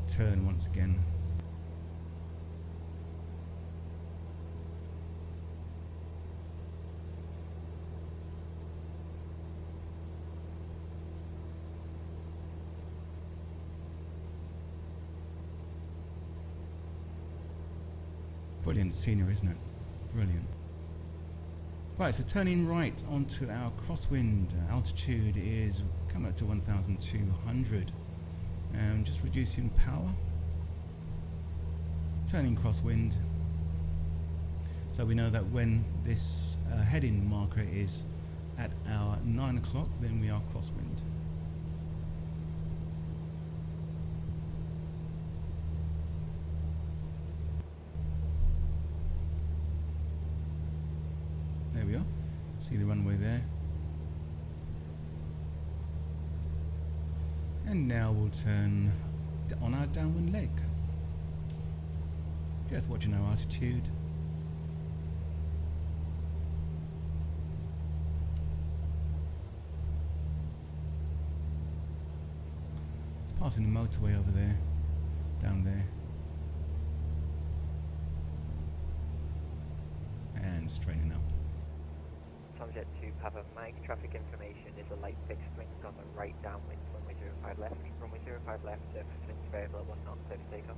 Speaker 1: turn once again. Brilliant scenery, isn't it? Brilliant. Right, so turning right onto our crosswind, altitude is coming up to 1,200. Just reducing power. Turning crosswind. So we know that when this heading marker is at our 9 o'clock, then we are crosswind. There we are. See the runway there. And now we'll turn on our downwind leg. Just watching our altitude. It's passing the motorway over there, down there. And straightening up.
Speaker 4: Tomjet 2 Papa Mike, traffic information is a light fixed wing on the right downwind, runway 05 left, runway 05 left, surface winds variable at 1 knot, clear for takeoff.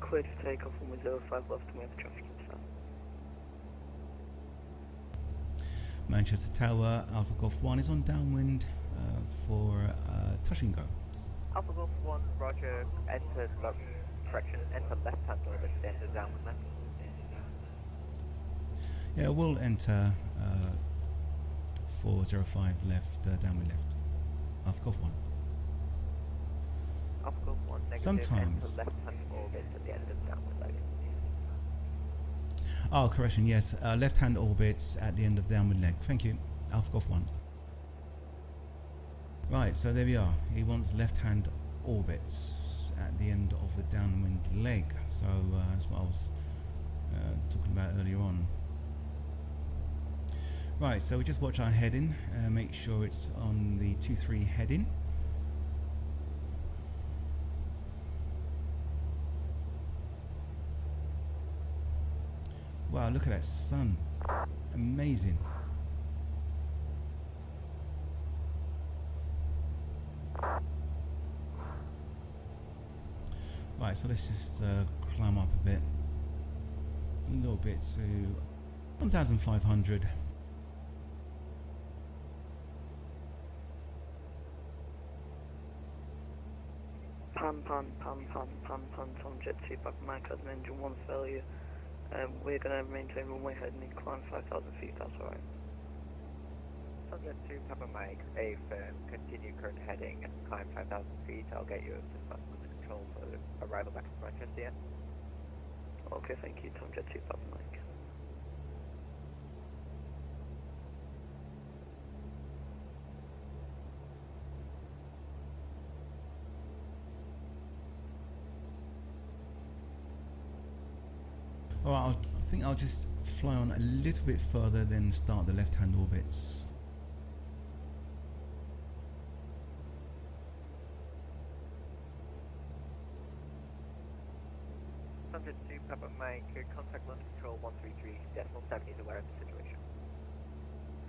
Speaker 6: Cleared for takeoff, runway 05 left, and we have traffic in south.
Speaker 1: Manchester Tower, Alpha Golf 1 is on downwind for touch and go.
Speaker 4: Alpha Golf 1, roger, enter, correction, enter left-hand orbit, enter downwind left.
Speaker 1: Yeah, we'll enter 405 left, downwind left. Alpha Golf 1.
Speaker 4: Alpha Golf 1, negative,
Speaker 1: Sometimes
Speaker 4: enter left-hand orbit at the end of downwind leg.
Speaker 1: Oh, correction, yes. Left-hand orbits at the end of downwind leg. Thank you. Alpha Golf 1. Right, so there we are. He wants left-hand orbits at the end of the downwind leg. So that's what I was talking about earlier on. Right, so we just watch our heading, make sure it's on the 2-3 heading. Wow, look at that sun. Amazing. Right, so let's just climb up a bit. A little bit to 1,500.
Speaker 6: Pan, Tom Jet 2 Papa Mike has an engine 1 failure. We're going to maintain runway heading and climb 5,000 feet, that's alright.
Speaker 4: Tom Jet 2 Papa Mike, a firm, continue current heading and climb 5,000 feet. I'll get you up to fast control for the arrival back to Manchester, yeah?
Speaker 6: Okay, thank you, Tom Jet 2 Papa Mike.
Speaker 1: Alright, I think I'll just fly on a little bit further, then start the left-hand orbits.
Speaker 4: Tom Jet 2 Papa Mike, contact launch control 133.7 is aware of the situation.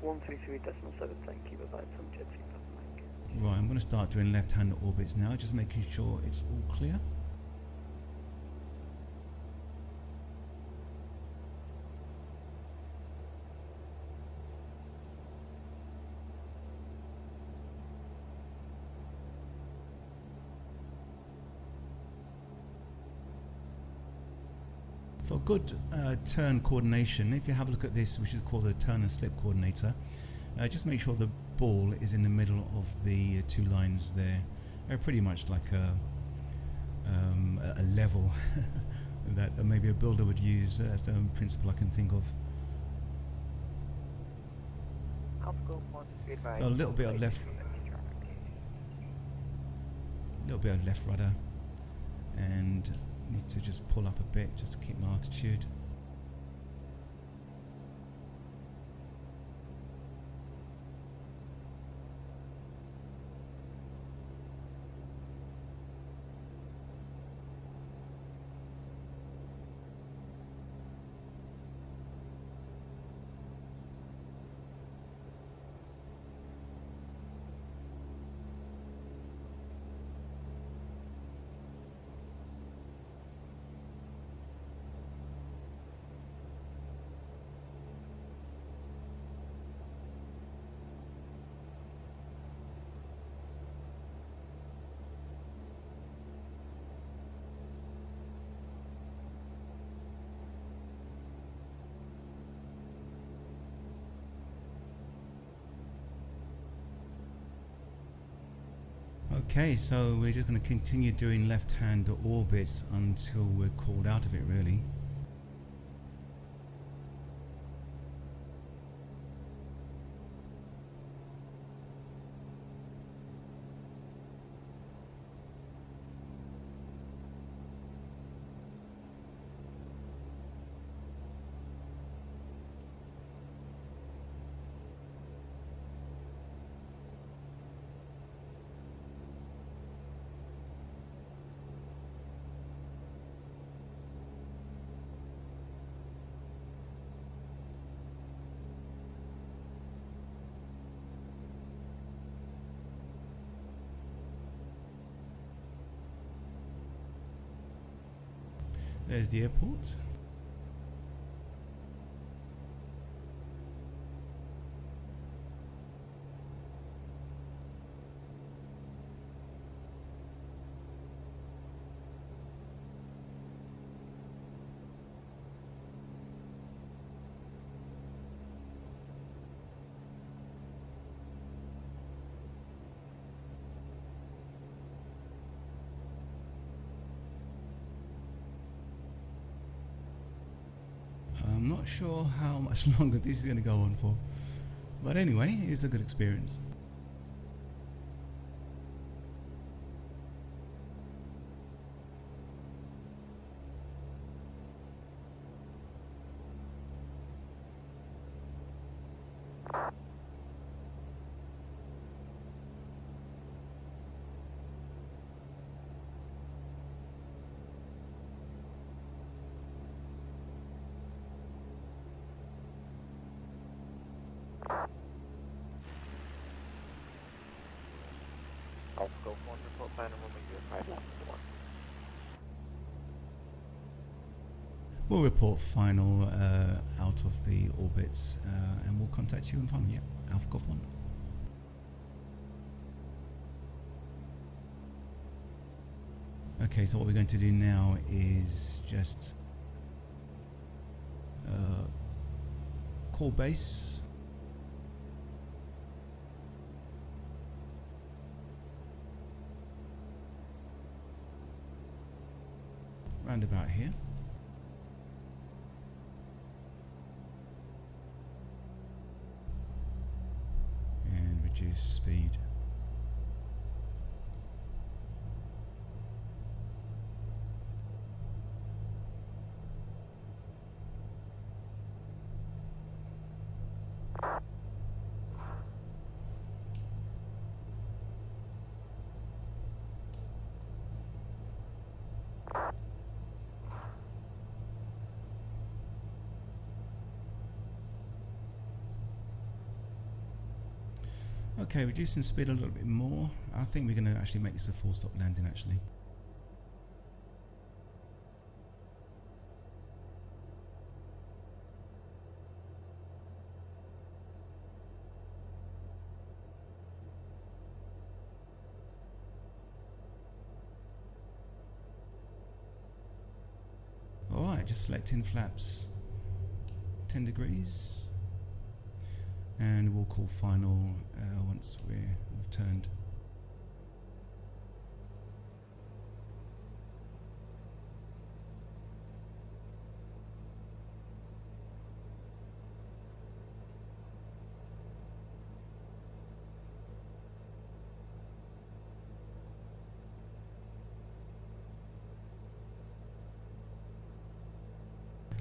Speaker 6: 133.7, thank you, bye-bye, Tom Jet 2 Papa Mike.
Speaker 1: Right, I'm going to start doing left-hand orbits now, just making sure it's all clear. For good turn coordination, if you have a look at this, which is called a turn and slip coordinator, just make sure the ball is in the middle of the two lines there. They're pretty much like a level that maybe a builder would use as a principle I can think of. So a little bit of left rudder, and need to just pull up a bit just to keep my altitude. Okay, so we're just going to continue doing left-hand orbits until we're called out of it, really. There's the airport. I'm not sure how much longer this is going to go on for, but anyway, it's a good experience.
Speaker 4: Alpha Golf 1, report final runway 05 left for 1.
Speaker 1: We'll report final out of the orbits and we'll contact you on final. Yeah, Alpha Golf 1. Okay, so what we're going to do now is just call base. Round about here. And reduce speed. Okay, reducing speed a little bit more. I think we're going to actually make this a full stop landing actually. Alright, just selecting flaps 10 degrees. And we'll call final once we've turned.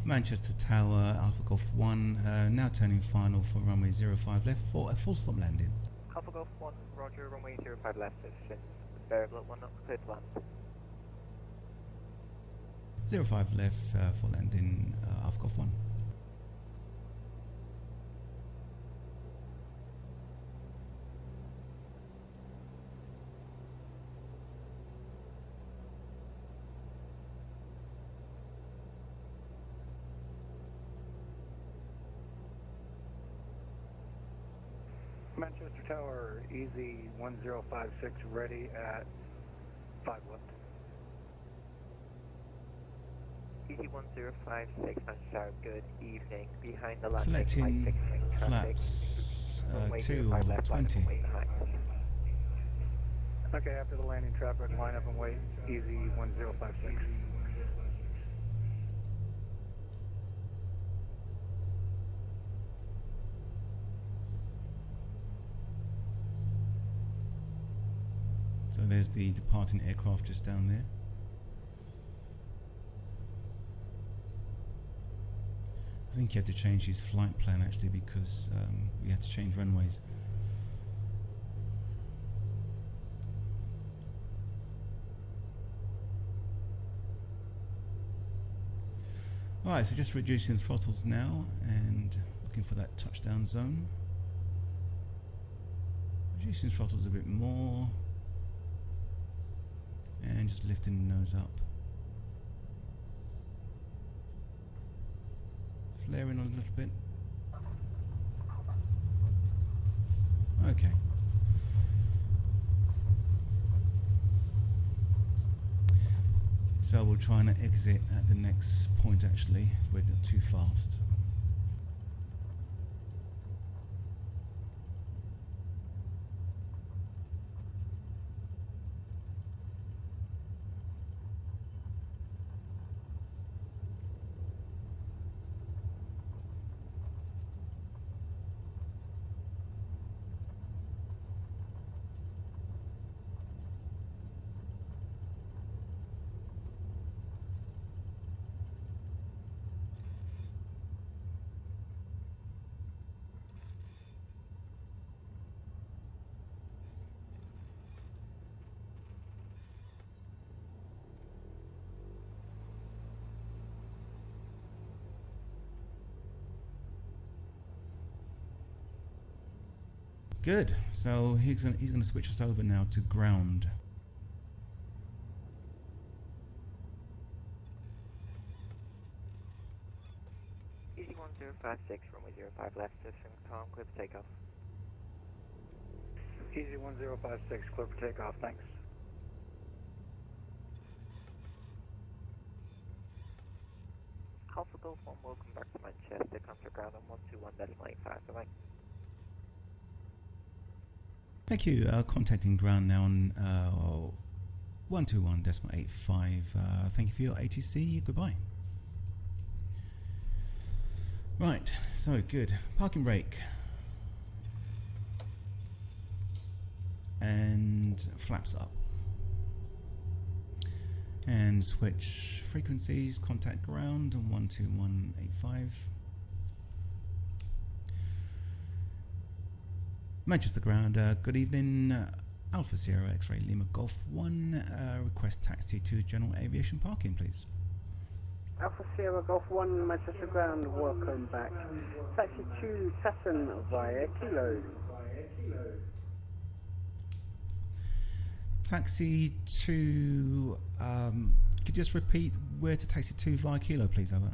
Speaker 1: Manchester Tower, Alpha Golf 1, now turning final for runway 05 left for a full stop landing.
Speaker 4: Alpha Golf 1, roger, runway 05 left, fins variable at 1 knots, clear to land.
Speaker 1: 05 left for landing, Alpha Golf 1.
Speaker 8: Manchester Tower, easy 1056, ready at 5 left.
Speaker 4: Easy 1056, Manchester Tower, good evening. Behind the landing,
Speaker 1: Selecting flaps 2 or 20.
Speaker 8: Okay, after the landing traffic, line up and wait, easy 1056.
Speaker 1: So there's the departing aircraft just down there. I think he had to change his flight plan actually because we had to change runways. Alright, so just reducing throttles now and looking for that touchdown zone. Reducing throttles a bit more. And just lifting the nose up. Flaring a little bit. Okay. So we'll try and exit at the next point actually, if we're not too fast. Good. So he's gonna switch us over now to ground.
Speaker 4: Easy 1056, runway 05 left, system calm, clear for takeoff.
Speaker 8: Easy 1056, clear for takeoff, thanks.
Speaker 4: Alpha Golf 1, welcome back to Manchester, contact ground on 121.85, bye-bye.
Speaker 1: Thank you. Contacting ground now on 121.85. Thank you for your ATC. Goodbye. Right, so good. Parking brake. And flaps up. And switch frequencies. Contact ground on 121.85. Manchester ground, good evening. Alpha Sierra X-Ray Lima Golf 1. Request taxi to general aviation parking, please.
Speaker 7: Alpha Sierra Golf 1, Manchester ground, welcome back. Taxi to Saturn via Kilo.
Speaker 1: Taxi to, could you just repeat where to taxi to via Kilo, please, over?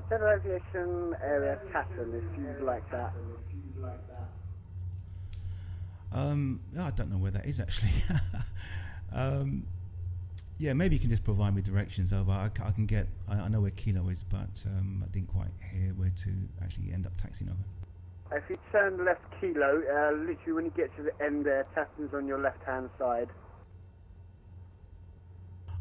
Speaker 7: General aviation area Saturn, if you'd like that.
Speaker 1: I don't know where that is actually. Yeah, maybe you can just provide me directions over. I can get. I know where Kilo is, but I didn't quite hear where to actually end up taxiing over.
Speaker 7: If you turn left Kilo, literally when you get to the end there, Saturn's on your left-hand side.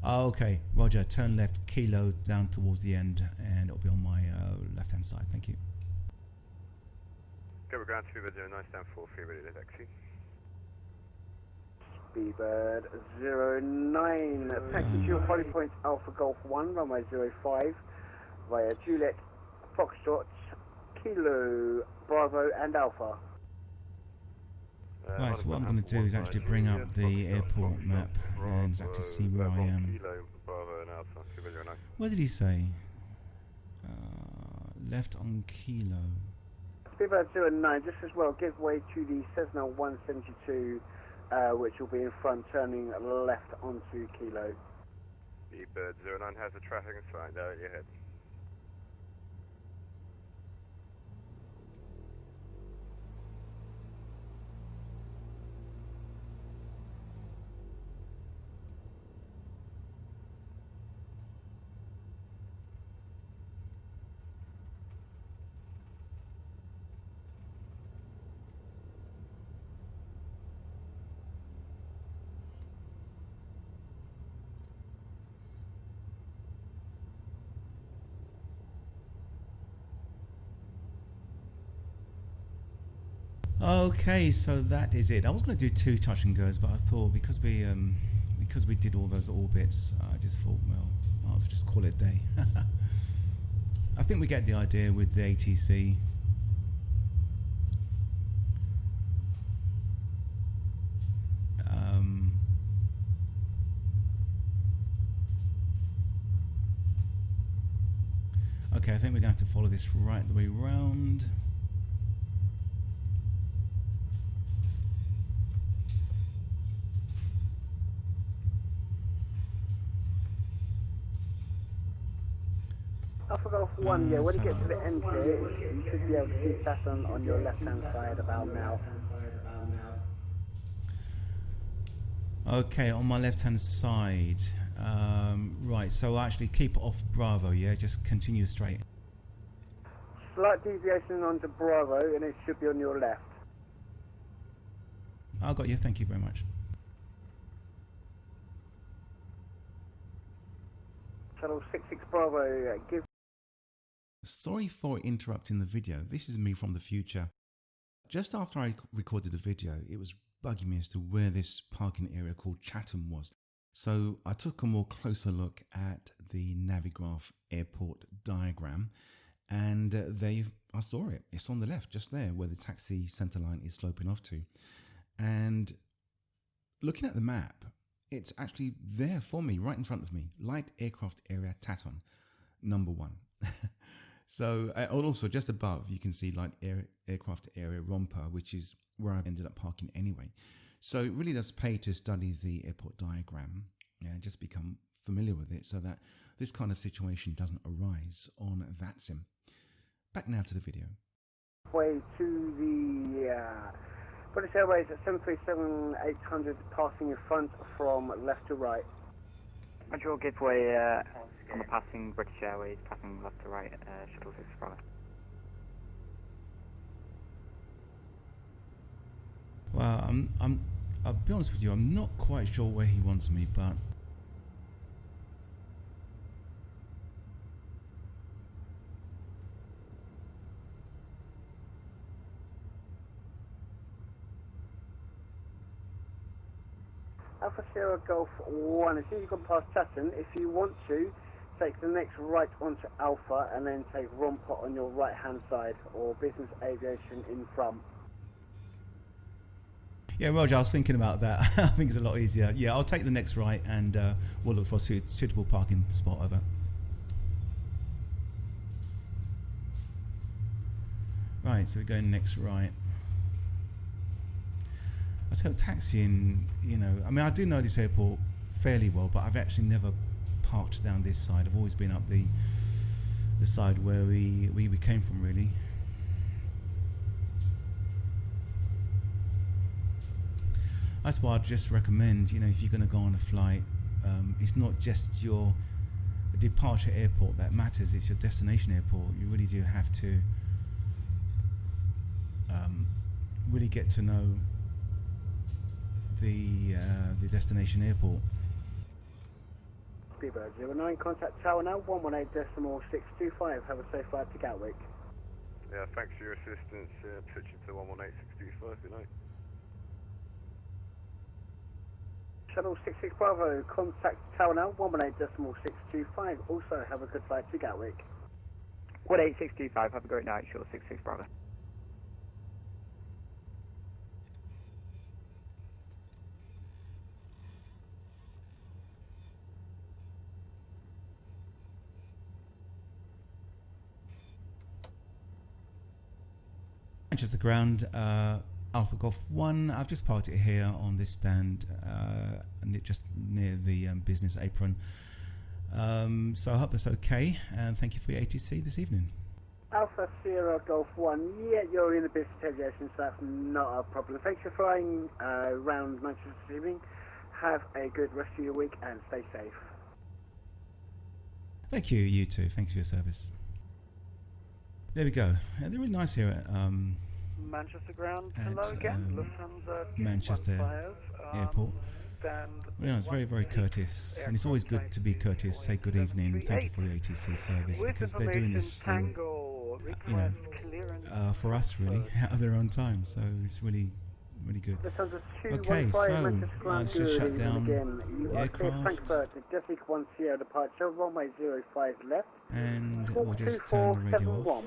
Speaker 1: Oh, okay, Roger. Turn left Kilo down towards the end, and it'll be on my left-hand side. Thank you.
Speaker 9: Go ground 209, stand for free, ready to taxi.
Speaker 7: Speedbird 09, taxi to Holly Point Alpha Golf 1, runway 05, via Juliet, Foxtrot, Kilo, Bravo and Alpha.
Speaker 1: Right, so what I'm going to do is actually bring up the airport map and actually see where I am. What did he say? Left on Kilo.
Speaker 7: Speedbird 09, just as well, give way to the Cessna 172, which will be in front, turning left onto Kilo.
Speaker 9: Speedbird 09 has the traffic and sign down your head.
Speaker 1: Okay, so that is it. I was going to do 2 touch and goes, but I thought because we did all those orbits, I just thought, well, I'll just call it a day. I think we get the idea with the ATC. Okay, I think we're going to have to follow this right the way round.
Speaker 7: Alpha Golf 1, yeah, when you get to the end here, you should be able to see Saturn on your left-hand side about now.
Speaker 1: Okay, on my left-hand side. Right, so actually keep off Bravo, yeah? Just continue straight.
Speaker 7: Slight deviation onto Bravo, and it should be on your left.
Speaker 1: I got you, thank you very much.
Speaker 7: Channel 66 Bravo, give...
Speaker 1: Sorry for interrupting the video. This is me from the future. Just after I recorded the video, it was bugging me as to where this parking area called Chatham was. So I took a more closer look at the Navigraph airport diagram, and I saw it. It's on the left, just there, where the taxi centre line is sloping off to. And looking at the map, it's actually there for me, right in front of me. Light aircraft area Taton, number 1. So, and also just above, you can see like aircraft area romper, which is where I've ended up parking anyway. So it really does pay to study the airport diagram and just become familiar with it so that this kind of situation doesn't arise on VATSIM. Back now to the video.
Speaker 7: Way to the British Airways at 737-800 passing in front from left to right.
Speaker 4: Roger, will give way on the passing British Airways, passing left to right, shuttle 65.
Speaker 1: Well, I'll be honest with you, I'm not quite sure where he wants me, but
Speaker 7: Alpha Sierra Golf 1, as soon as you come past Chatham, if you want to, take the next right onto Alpha and then take romper on your right hand side, or business aviation in front.
Speaker 1: yeah, Roger, I was thinking about that. I think it's a lot easier. Yeah, I'll take the next right and we'll look for a suitable parking spot over. Right, so we're going next right. I tell taxiing, you know, I mean, I do know this airport fairly well, but I've actually never parked down this side. I've always been up the side where we came from, really. That's why I'd just recommend, you know, if you're going to go on a flight, it's not just your departure airport that matters, it's your destination airport. You really do have to really get to know the destination airport.
Speaker 7: Speedbird 09, contact tower now, 118.625. Have a safe flight to Gatwick.
Speaker 9: Yeah, thanks for your assistance. Switching to 118.625, good night.
Speaker 7: Shuttle 66 Bravo, contact tower now, 118.625. Also, have a good flight to Gatwick.
Speaker 4: 18625, have a great night, Shuttle 66 Bravo.
Speaker 1: Manchester ground, Alpha Golf 1. I've just parked it here on this stand, and it just near the business apron. So I hope that's okay, and thank you for your ATC this evening.
Speaker 7: Alpha Sierra Golf 1, yeah, you're in the business aviation, so that's not a problem. Thanks for flying around Manchester this evening. Have a good rest of your week and stay safe.
Speaker 1: Thank you, you too. Thanks for your service. There we go. They're really nice here at
Speaker 3: Manchester ground, hello again. Lufthansa
Speaker 1: Manchester Airport. Yeah, it's very, very courteous, and it's always good to be courteous. Say good evening, thank you for your ATC service, because they're doing this thing, you know, for us really, out of their own time. So it's really, really good. Okay, so let's just shut down the aircraft,
Speaker 7: Frankfurt, Desik 10 departure, runway 05 left,
Speaker 1: and we'll just turn the radio off.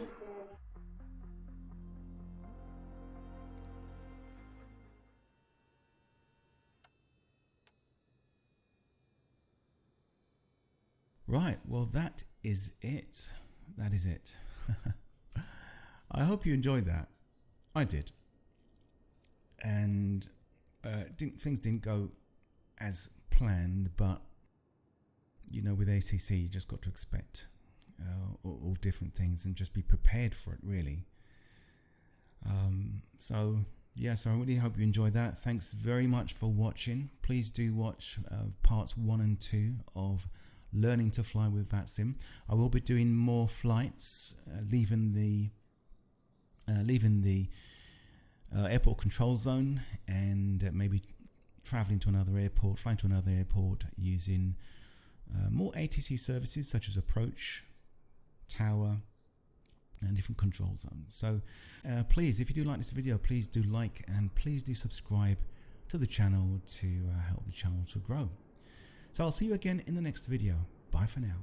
Speaker 1: Right, well that is it. That is it. I hope you enjoyed that. I did. And things didn't go as planned, but you know, with ACC you just got to expect all different things and just be prepared for it, really. So I really hope you enjoyed that. Thanks very much for watching. Please do watch parts 1 and 2 of Learning to Fly with VATSIM. I will be doing more flights, leaving the airport control zone, and maybe traveling to another airport, flying to another airport, using more ATC services such as approach, tower, and different control zones. So please, if you do like this video, please do like and please do subscribe to the channel to help the channel to grow. So I'll see you again in the next video. Bye for now.